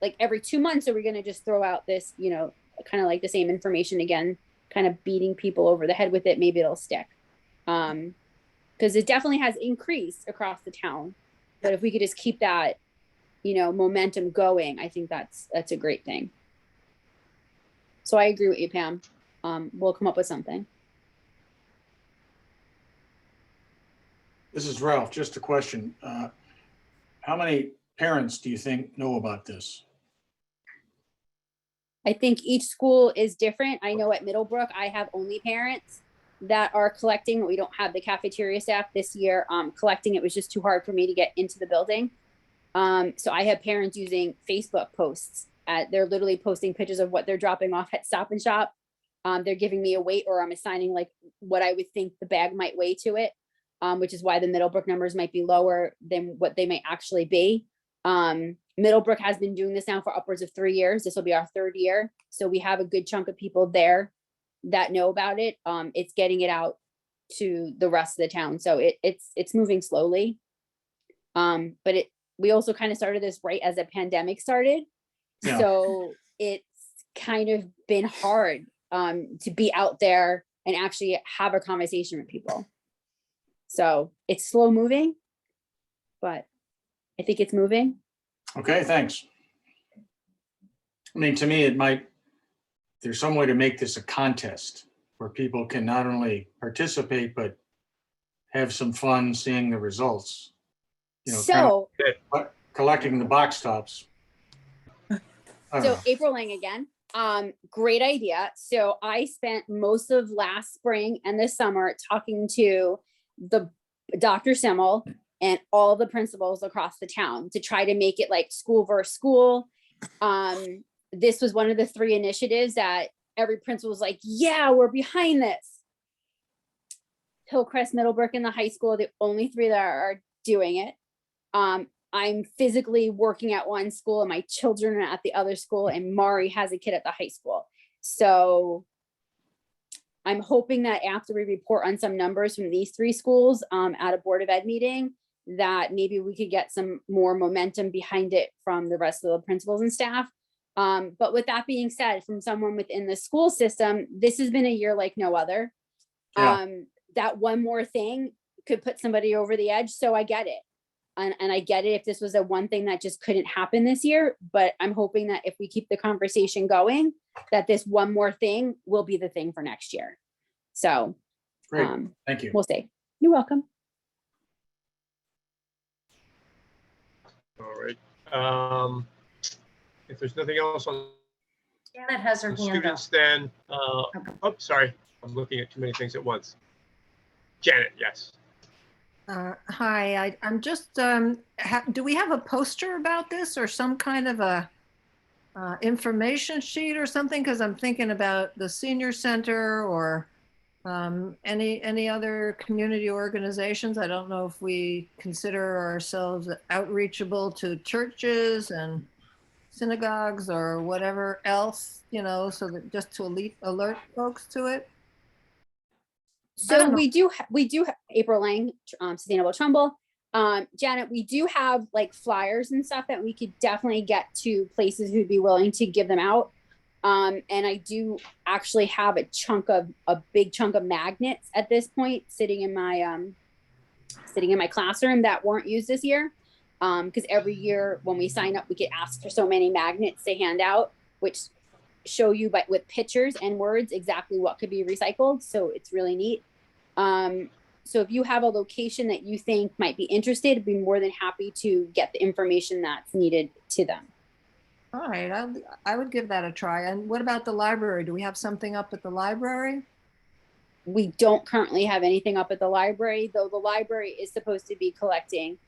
like, every 2 months, are we gonna just throw out this, kind of like the same information again, kind of beating people over the head with it? Maybe it'll stick. Because it definitely has increased across the town. But if we could just keep that, momentum going, I think that's a great thing. So I agree with you, Pam. We'll come up with something. This is Ralph. Just a question. How many parents do you think know about this? I think each school is different. I know at Middlebrook, I have only parents that are collecting. We don't have the cafeteria staff this year. Collecting, it was just too hard for me to get into the building. So I have parents using Facebook posts. They're literally posting pictures of what they're dropping off at Stop and Shop. They're giving me a weight, or I'm assigning like what I would think the bag might weigh to it, which is why the Middlebrook numbers might be lower than what they might actually be. Middlebrook has been doing this now for upwards of 3 years. This will be our 3rd year. So we have a good chunk of people there that know about it. It's getting it out to the rest of the town. So it's moving slowly. But we also kind of started this right as the pandemic started. Yeah. So it's kind of been hard to be out there and actually have a conversation with people. So it's slow moving, but I think it's moving. Okay, thanks. I mean, to me, there's some way to make this a contest where people can not only participate, but have some fun seeing the results. So Collecting the box tops. I don't know. April Lang again. Great idea. So I spent most of last spring and this summer talking to the Dr. Simmel and all the principals across the town to try to make it like school versus school. This was one of the 3 initiatives that every principal was like, yeah, we're behind this. Hillcrest, Middlebrook, and the high school are the only 3 that are doing it. I'm physically working at one school and my children are at the other school, and Mari has a kid at the high school. So I'm hoping that after we report on some numbers from these 3 schools at a Board of Ed meeting, that maybe we could get some more momentum behind it from the rest of the principals and staff. But with that being said, from someone within the school system, this has been a year like no other. Yeah. That one more thing could put somebody over the edge. So I get it. And I get it if this was a one thing that just couldn't happen this year, but I'm hoping that if we keep the conversation going, that this one more thing will be the thing for next year. So Great, thank you. we'll see. You're welcome. All right. If there's nothing else on Janet has her the hand up. students, then, oh, sorry, I'm looking at too many things at once. Janet, yes. Hi, I'm just, do we have a poster about this or some kind of a information sheet or something? Because I'm thinking about the senior center or any other community organizations. I don't know if we consider ourselves outreachable to churches and synagogues or whatever else, you know, so that just to alert folks to it. I So don't know. we do have April Lang, Sustainable Trumbull. Janet, we do have like flyers and stuff that we could definitely get to places who'd be willing to give them out. And I do actually have a big chunk of magnets at this point sitting in my classroom that weren't used this year. Because every year when we sign up, we get asked for so many magnets to hand out, which show you with pictures and words exactly what could be recycled. So it's really neat. So if you have a location that you think might be interested, I'd be more than happy to get the information that's needed to them. All right, I would give that a try. And what about the library? Do we have something up at the library? We don't currently have anything up at the library, though the library is supposed to be collecting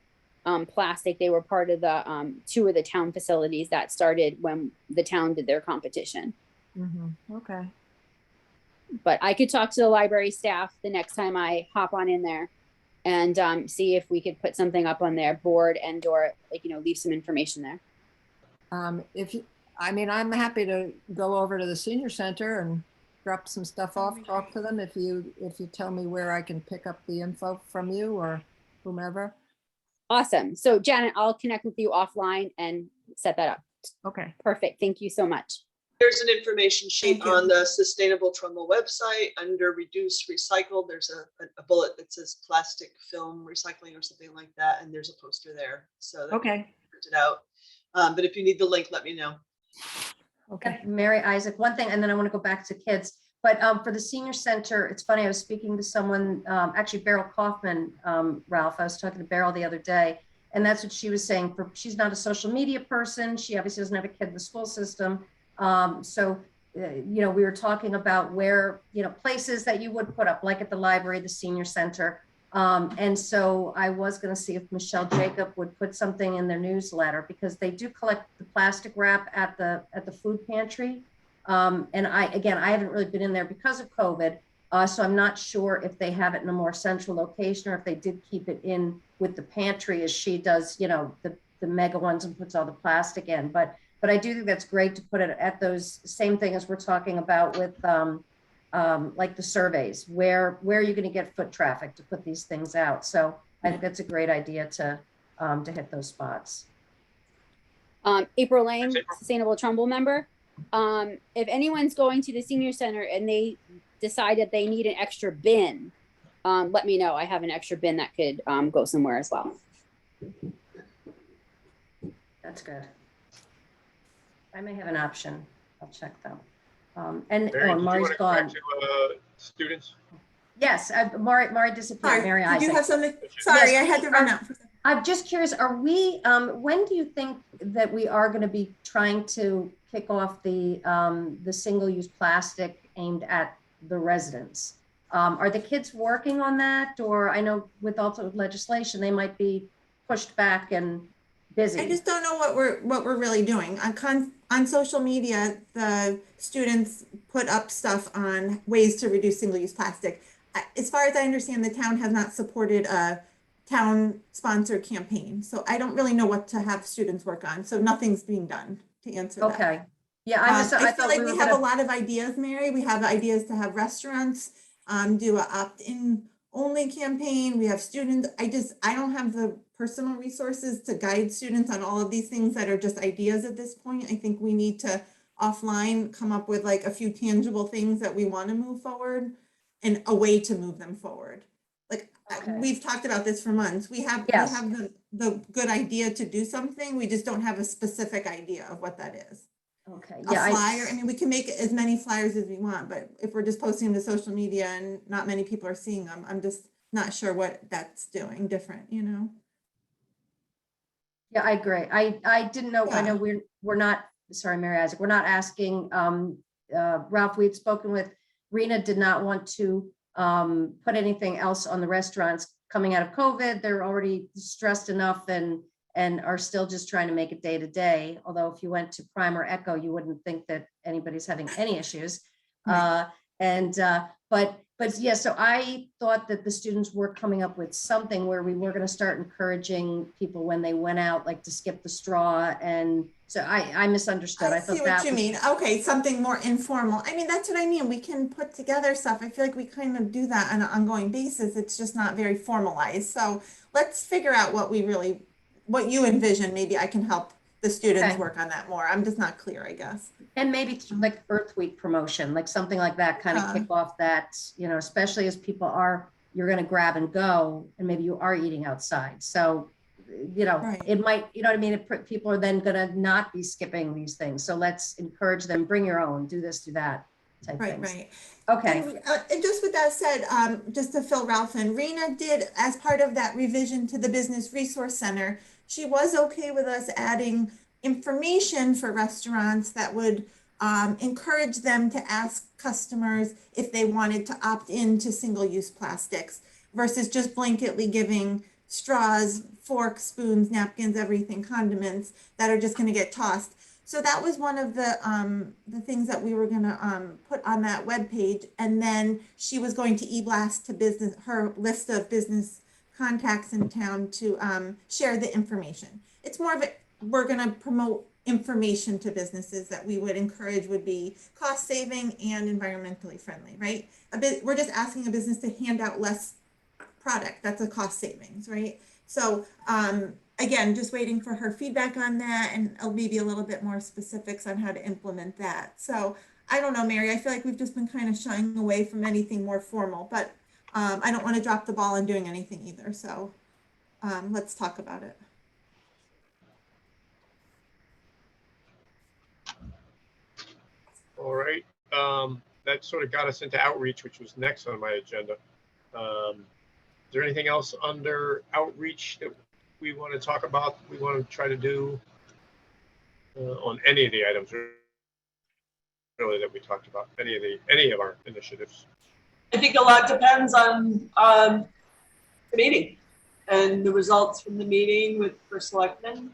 plastic. They were part of the 2 of the town facilities that started when the town did their competition. Mm-hmm. Okay. But I could talk to the library staff the next time I hop on in there and see if we could put something up on their board and or leave some information there. I'm happy to go over to the senior center and drop some stuff off, talk to them if you tell me where I can pick up the info from you or whomever. Awesome. So Janet, I'll connect with you offline and set that up. Okay. Perfect. Thank you so much. There's an information sheet Thank you. on the Sustainable Trumbull website under Reduce Recycle. There's a bullet that says plastic film recycling or something like that. And there's a poster there. So that Okay. print it out. But if you need the link, let me know. Okay. Mary Isaac, one thing, and then I want to go back to kids. But for the senior center, it's funny, I was speaking to someone, actually Beryl Kaufman, Ralph, I was talking to Beryl the other day, and that's what she was saying. She's not a social media person. She obviously doesn't have a kid in the school system. We were talking about where, places that you would put up, like at the library, the senior center. And so I was going to see if Michelle Jacob would put something in their newsletter, because they do collect the plastic wrap at the food pantry. And I haven't really been in there because of COVID. So I'm not sure if they have it in a more central location or if they did keep it in with the pantry as she does, the mega ones and puts all the plastic in. But I do think that's great to put it at those, same thing as we're talking about with like the surveys, where are you going to get foot traffic to put these things out? So I think that's a great idea to hit those spots. April Lang, Sustainable Trumbull member. If anyone's going to the senior center and they decide that they need an extra bin, let me know. I have an extra bin that could go somewhere as well. That's good. I may have an option. I'll check though. Mary, did you Mari's want to gone. correct to students? Yes, Mari disappeared. Sorry, Mary did Isaac. you have something? Sorry, Yes, I had to run out. I'm just curious, are we, when do you think that we are going to be trying to kick off the single-use plastic aimed at the residents? Are the kids working on that? Or I know with also legislation, they might be pushed back and busy. I just don't know what we're really doing. On social media, the students put up stuff on ways to reduce single-use plastic. As far as I understand, the town has not supported a town-sponsored campaign, so I don't really know what to have students work on. So nothing's being done to answer that. Okay. Yeah, I feel like we have a lot of ideas, Mary. We have ideas to have restaurants do an opt-in only campaign. We have students. I don't have the personal resources to guide students on all of these things that are just ideas at this point. I think we need to offline come up with like a few tangible things that we want to move forward and a way to move them forward. Like we've talked about this for months. We have the good idea to do something. We just don't have a specific idea of what that is. Okay. A flyer. I mean, we can make as many flyers as we want, but if we're just posting them to social media and not many people are seeing them, I'm just not sure what that's doing different, Yeah, I agree. I didn't know. Yeah. I know we're not. Sorry, Mary Isaac. We're not asking. Ralph, we had spoken with Rena. Did not want to put anything else on the restaurants coming out of COVID. They're already stressed enough, and and are still just trying to make it day to day. Although if you went to Prime or Echo, you wouldn't think that anybody's having any issues. Right. But yeah, so I thought that the students were coming up with something where we were going to start encouraging people when they went out, like to skip the straw. And so I misunderstood. I see thought what that you was, mean. Okay, something more informal. I mean, that's what I mean. We can put together stuff. I feel like we kind of do that on an ongoing basis. It's just not very formalized. So let's figure out what you envision. Maybe I can help the students Okay. work on that more. I'm just not clear, I guess. and maybe like Earth Week promotion, like something like that, kind of kick off that, especially as people you're going to grab and go, and maybe you are eating outside. So, Right. it might, you know what I mean? People are then going to not be skipping these things. So let's encourage them, bring your own, do this, do that type Right, things. right. Okay. And just with that said, just to fill Ralph in, Rena did, as part of that revision to the Business Resource Center, she was okay with us adding information for restaurants that would encourage them to ask customers if they wanted to opt into single-use plastics versus just blanketly giving straws, forks, spoons, napkins, everything, condiments that are just going to get tossed. So that was one of the things that we were going to put on that webpage. And then she was going to e-blast to her list of business contacts in town to share the information. It's more of a, we're going to promote information to businesses that we would encourage would be cost saving and environmentally friendly, right? We're just asking a business to hand out less product. That's a cost savings, right? So again, just waiting for her feedback on that and maybe a little bit more specifics on how to implement that. So I don't know, Mary, I feel like we've just been kind of shying away from anything more formal, but I don't want to drop the ball on doing anything either. So let's talk about it. All right. That sort of got us into outreach, which was next on my agenda. Is there anything else under outreach that we want to talk about, we want to try to do on any of the items really that we talked about, any of our initiatives? I think a lot depends on the meeting and the results from the meeting for selectmen.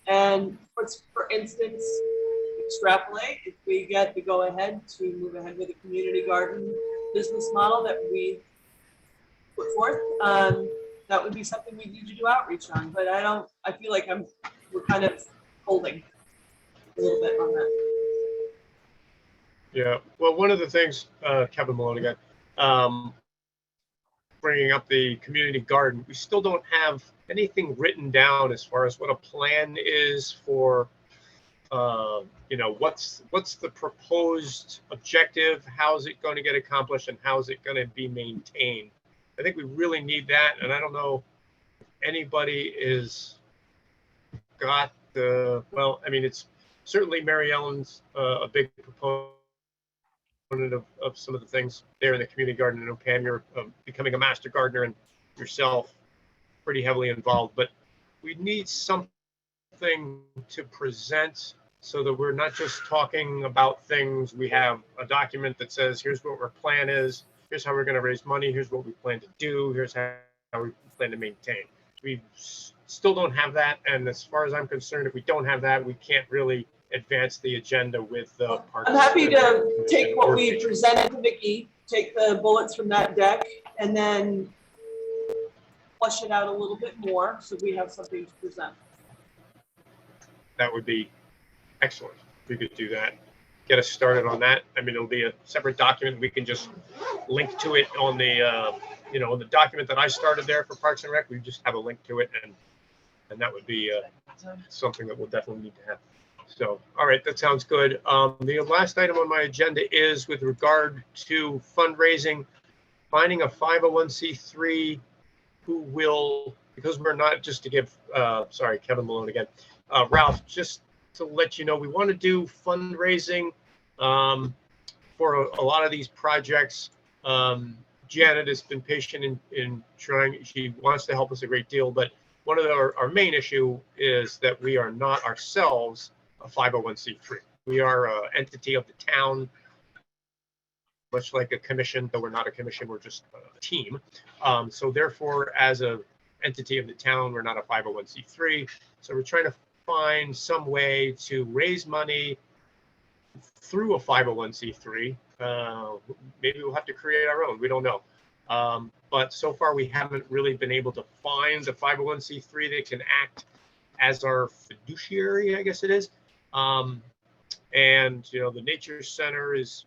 And for instance, extrapolate, if we get the go ahead to move ahead with a community garden business model that we put forth, that would be something we need to do outreach on. But I feel like we're kind of holding a little bit on that. Yeah, well, one of the things, Kevin Malone again, bringing up the community garden, we still don't have anything written down as far as what a plan is for, what's the proposed objective, how's it going to get accomplished, and how's it going to be maintained. I think we really need that, and I don't know if anybody is got it's certainly Mary Ellen's a big proponent of some of the things there in the community garden. I know, Pam, you're becoming a master gardener and yourself pretty heavily involved, but we need something to present so that we're not just talking about things. We have a document that says, here's what our plan is, here's how we're going to raise money, here's what we plan to do, here's how we plan to maintain. We still don't have that, and as far as I'm concerned, if we don't have that, we can't really advance the agenda with the parts. I'm happy to take what we presented to Vicki, take the bullets from that deck, and then flush it out a little bit more so we have something to present. That would be excellent. If we could do that, get us started on that. I mean, it'll be a separate document. We can just link to it on the, the document that I started there for Parks and Rec. We just have a link to it, and that would be something that we'll definitely need to have. So, all right, that sounds good. The last item on my agenda is with regard to fundraising, finding a 501c3 who will, because we're not, just to give, Kevin Malone again, Ralph, just to let you know, we want to do fundraising for a lot of these projects. Janet has been patient in trying. She wants to help us a great deal, but one of our main issue is that we are not ourselves a 501c3. We are an entity of the town, much like a commission, though we're not a commission, we're just a team. So therefore, as entity of the town. We're not a 501c3. So we're trying to find some way to raise money through a 501c3. Maybe we'll have to create our own. We don't know. But so far, we haven't really been able to find a 501c3 that can act as our fiduciary, I guess it is. And, the Nature Center is,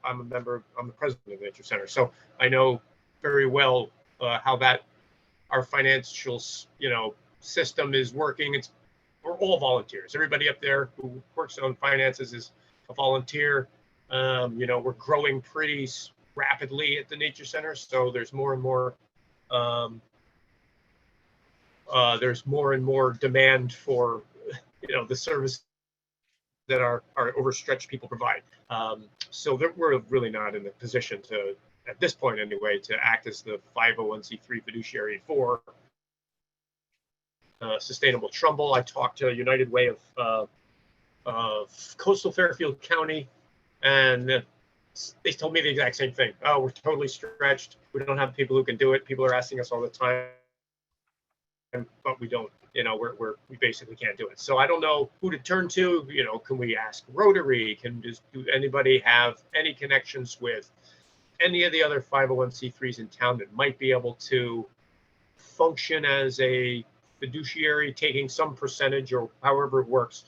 I'm the president of the Nature Center. So I know very well how our financial, system is working. We're all volunteers. Everybody up there who works on finances is a volunteer. We're growing pretty rapidly at the Nature Center. So there's more and more demand for, the service that our overstretched people provide. So we're really not in the position to, at this point anyway, to act as the 501c3 fiduciary for Sustainable Trumbull. I talked to United Way of Coastal Fairfield County, and they told me the exact same thing. Oh, we're totally stretched. We don't have people who can do it. People are asking us all the time, but we don't. We basically can't do it. So I don't know who to turn to. Can we ask Rotary? Do anybody have any connections with any of the other 501c3s in town that might be able to function as a fiduciary, taking some percentage or however it works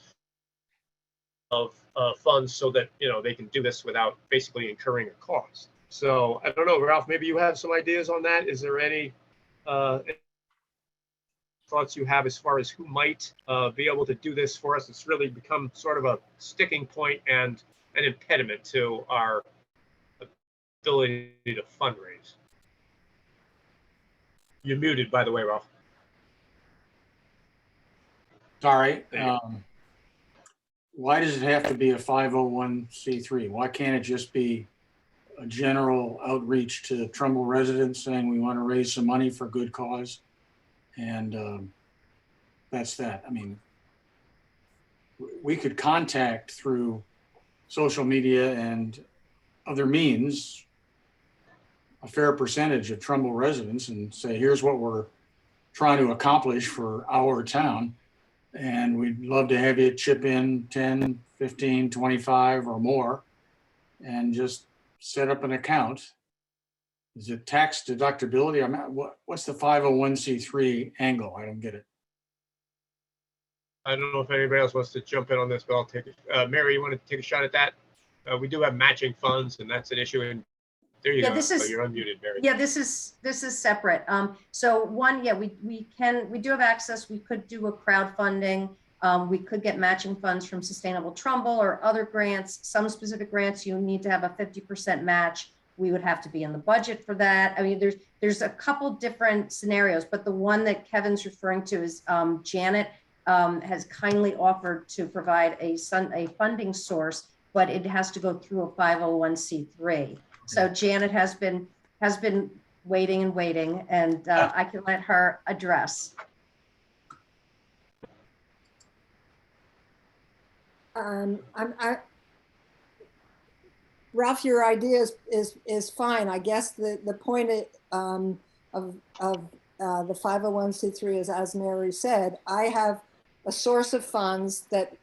of funds so that they can do this without basically incurring a cost. So I don't know, Ralph, maybe you have some ideas on that. Is there any thoughts you have as far as who might be able to do this for us? It's really become sort of a sticking point and an impediment to our ability to fundraise. You're muted, by the way, Ralph. Sorry. Why does it have to be a 501c3? Why can't it just be a general outreach to Trumbull residents saying we want to raise some money for good cause? And that's that. I mean, we could contact through social media and other means a fair percentage of Trumbull residents and say, here's what we're trying to accomplish for our town. And we'd love to have you chip in 10, 15, 25 or more and just set up an account. Is it tax deductibility? What's the 501c3 angle? I don't get it. I don't know if anybody else wants to jump in on this, but I'll take it. Mary, you want to take a shot at that? We do have matching funds, and that's an issue. And there you go. You're unmuted, Mary. Yeah, this is separate. So one, yeah, we do have access. We could do a crowdfunding. We could get matching funds from Sustainable Trumbull or other grants. Some specific grants, you need to have a 50% match. We would have to be in the budget for that. I mean, there's a couple different scenarios, but the one that Kevin's referring to is Janet has kindly offered to provide a funding source, but it has to go through a 501c3. So Janet has been waiting and waiting, and I can let her address. Ralph, your idea is fine. I guess the point of the 501c3 is, as Mary said, I have a source of funds that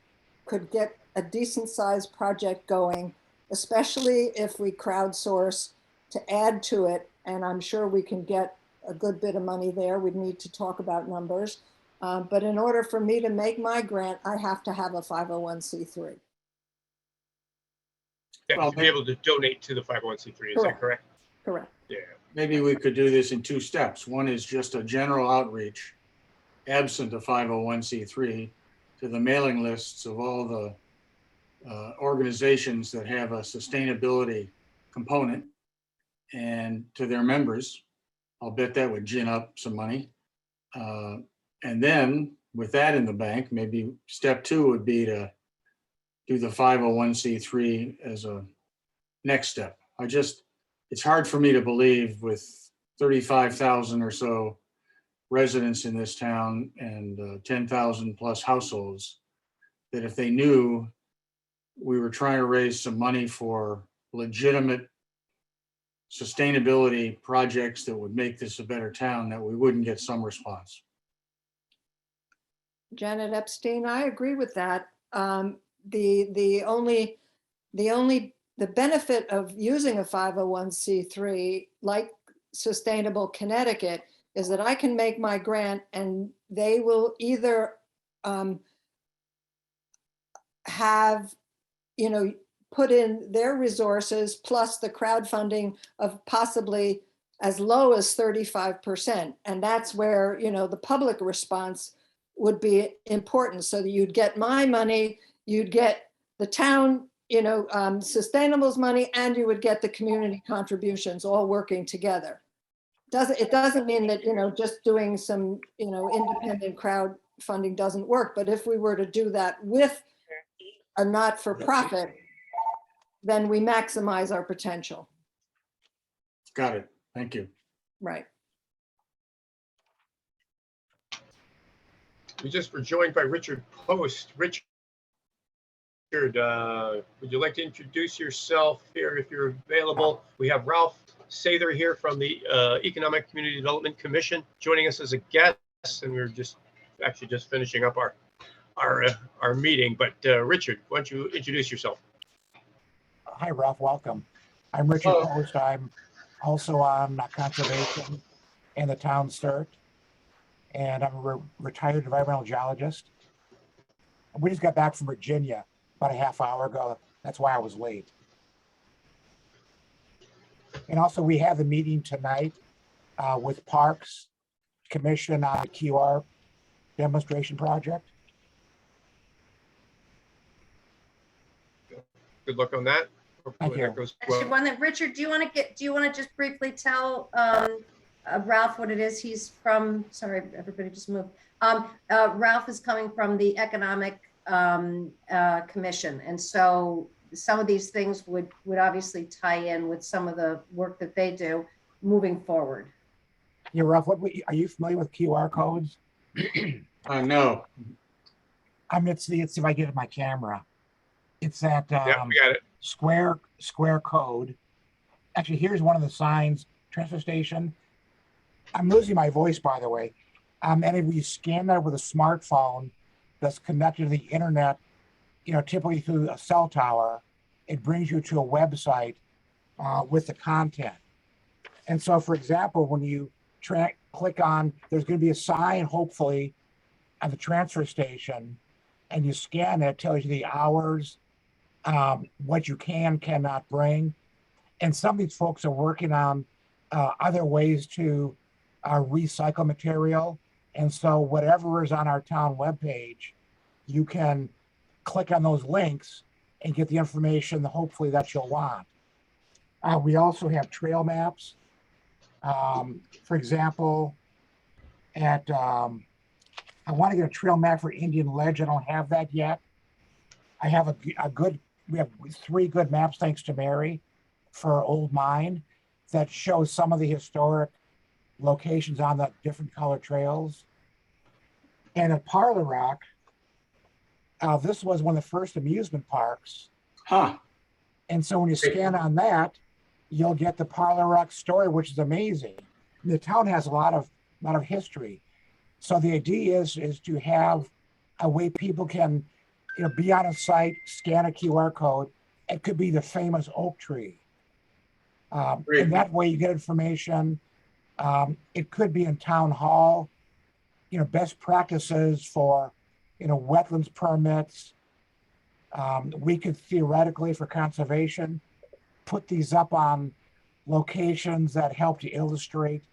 could get a decent sized project going, especially if we crowdsource to add to it. And I'm sure we can get a good bit of money there. We'd need to talk about numbers. But in order for me to make my grant, I have to have a 501c3. Yeah, to be able to donate to the 501c3, is that correct? Correct. Yeah. Maybe we could do this in two steps. One is just a general outreach, absent a 501c3, to the mailing lists of all the organizations that have a sustainability component, and to their members. I'll bet that would gin up some money. And then with that in the bank, maybe step two would be to do the 501c3 as a next step. It's hard for me to believe with 35,000 or so residents in this town and 10,000 plus households, that if they knew we were trying to raise some money for legitimate sustainability projects that would make this a better town, that we wouldn't get some response. Janet Epstein, I agree with that. The benefit of using a 501c3 like Sustainable Connecticut is that I can make my grant and they will either have, put in their resources plus the crowdfunding of possibly as low as 35%. And that's where, the public response would be important, so that you'd get my money, you'd get the town, Sustainable's money, and you would get the community contributions all working together. It doesn't mean that, just doing some, independent crowdfunding doesn't work. But if we were to do that with a not-for-profit, then we maximize our potential. Got it. Thank you. Right. We just were joined by Richard Post. Richard, would you like to introduce yourself here if you're available? We have Ralph Sather here from the Economic Community Development Commission joining us as a guest, and we're just finishing up our meeting. But Richard, why don't you introduce yourself? Hi, Ralph. Welcome. I'm Richard Post. I'm also on conservation and the town CERT, and I'm a retired environmental geologist. We just got back from Virginia about a half hour ago. That's why I was late. And also, we have the meeting tonight with Parks Commission on the QR demonstration project. Good luck on that. Thank you. That goes well. Richard, do you want to just briefly tell Ralph what it is he's from? Sorry, everybody just moved. Ralph is coming from the Economic Commission, and so some of these things would obviously tie in with some of the work that they do moving forward. Yeah, Ralph, are you familiar with QR codes? No. Let's see if I get it my camera. It's that Yeah, we got it. square code. Actually, here's one of the signs, transfer station. I'm losing my voice, by the way. And if you scan that with a smartphone that's connected to the internet, typically through a cell tower, it brings you to a website with the content. And so, for example, when you click on, there's going to be a sign, hopefully, at the transfer station, and you scan it, it tells you the hours, what you cannot bring. And some of these folks are working on other ways to recycle material. And so whatever is on our town webpage, you can click on those links and get the information, hopefully, that you'll want. We also have trail maps. For example, I want to get a trail map for Indian Ledge. I don't have that yet. I have we have 3 good maps, thanks to Mary, for Old Mine that shows some of the historic locations on the different color trails. And at Parlor Rock, this was one of the first amusement parks. Huh. And so when you scan on that, you'll get the Parlor Rock story, which is amazing. The town has a lot of history. So the idea is to have a way people can, be on a site, scan a QR code. It could be the famous oak tree. And that way you get information. It could be in town hall, best practices for, wetlands permits. We could theoretically, for conservation, put these up on locations that help to illustrate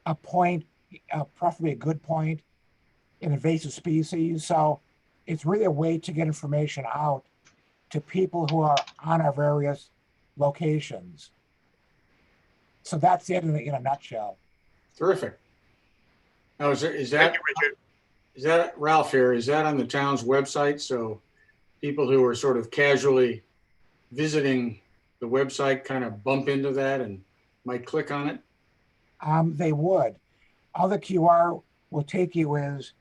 a point, preferably a good point, in invasive species. So it's really a way to get information out to people who are on our various locations. So that's it in a nutshell. Terrific. Now, is Thank that you, Richard. is that Ralph here? Is that on the town's website? So people who are sort of casually visiting the website kind of bump into that and might click on it? They would. All the QR will take you is,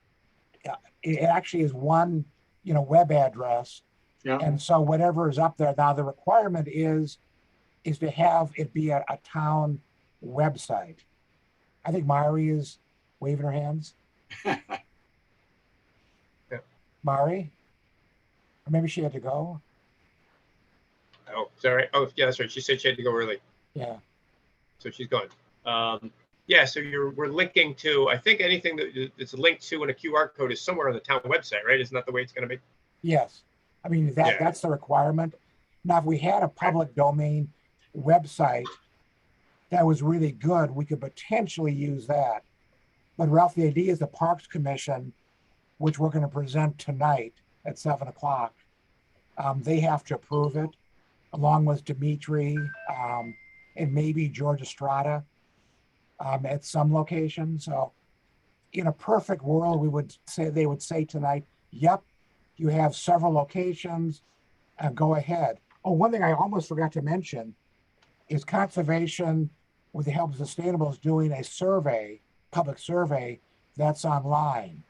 it actually is one, web address. Yeah. And so whatever is up there, now the requirement is is to have it be a town website. I think Mari is waving her hands. Yeah. Mari? Or maybe she had to go. Oh, is that right? Oh, yeah, that's right. She said she had to go early, Yeah. so she's gone. Yeah, so we're linking to, I think anything that's linked to in a QR code is somewhere on the town website, right? Isn't that the way it's going to be? Yes. I mean, that's the requirement. Now, if we had a public domain website that was really good, we could potentially use that. But Ralph, the idea is the Parks Commission, which we're going to present tonight at 7 o'clock, they have to approve it, along with Dimitri and maybe George Estrada at some locations. So in a perfect world, they would say tonight, yep, you have several locations, go ahead. Oh, one thing I almost forgot to mention is Conservation, with the help of Sustainable, is doing a survey, public survey that's online.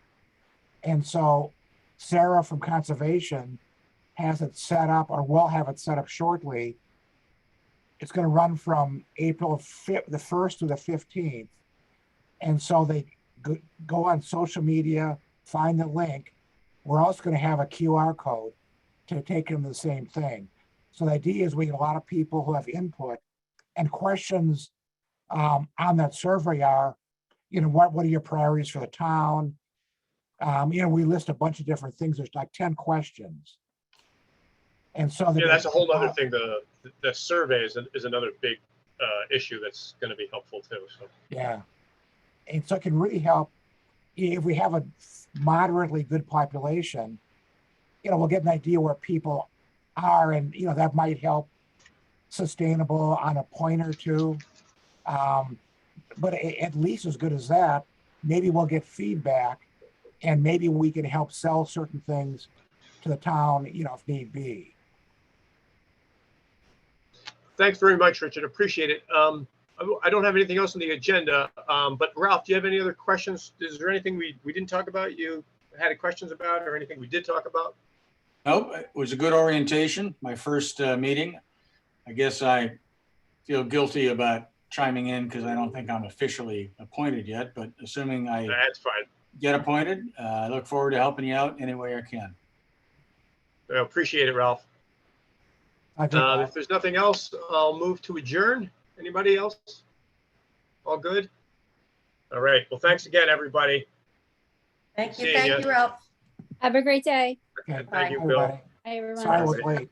And so Sarah from Conservation has it set up, or will have it set up shortly. It's going to run from April the 1st to the 15th. And so they go on social media, find the link. We're also going to have a QR code to take them to the same thing. So the idea is we get a lot of people who have input, and questions on that survey are, what are your priorities for the town? We list a bunch of different things. There's like 10 questions. And so Yeah, that's a whole other thing. The survey is another big issue that's going to be helpful too. So yeah, and so it can really help if we have a moderately good population. We'll get an idea where people are, and that might help Sustainable on a point or two. But at least as good as that, maybe we'll get feedback, and maybe we can help sell certain things to the town, if need be. thanks very much, Richard. Appreciate it. I don't have anything else on the agenda, but Ralph, do you have any other questions? Is there anything we didn't talk about you had questions about, or anything we did talk about? Nope, it was a good orientation, my first meeting. I guess I feel guilty about chiming in because I don't think I'm officially appointed yet, but assuming I That's fine. get appointed, I look forward to helping you out any way I can. I appreciate it, Ralph. If there's nothing else, I'll move to adjourn. Anybody else? All good? All right. Well, thanks again, everybody. Thank you, Seeing ya. Ralph. Have a great day. Okay, Thank you, Bill. everybody. Bye, everyone. Sorry I was late.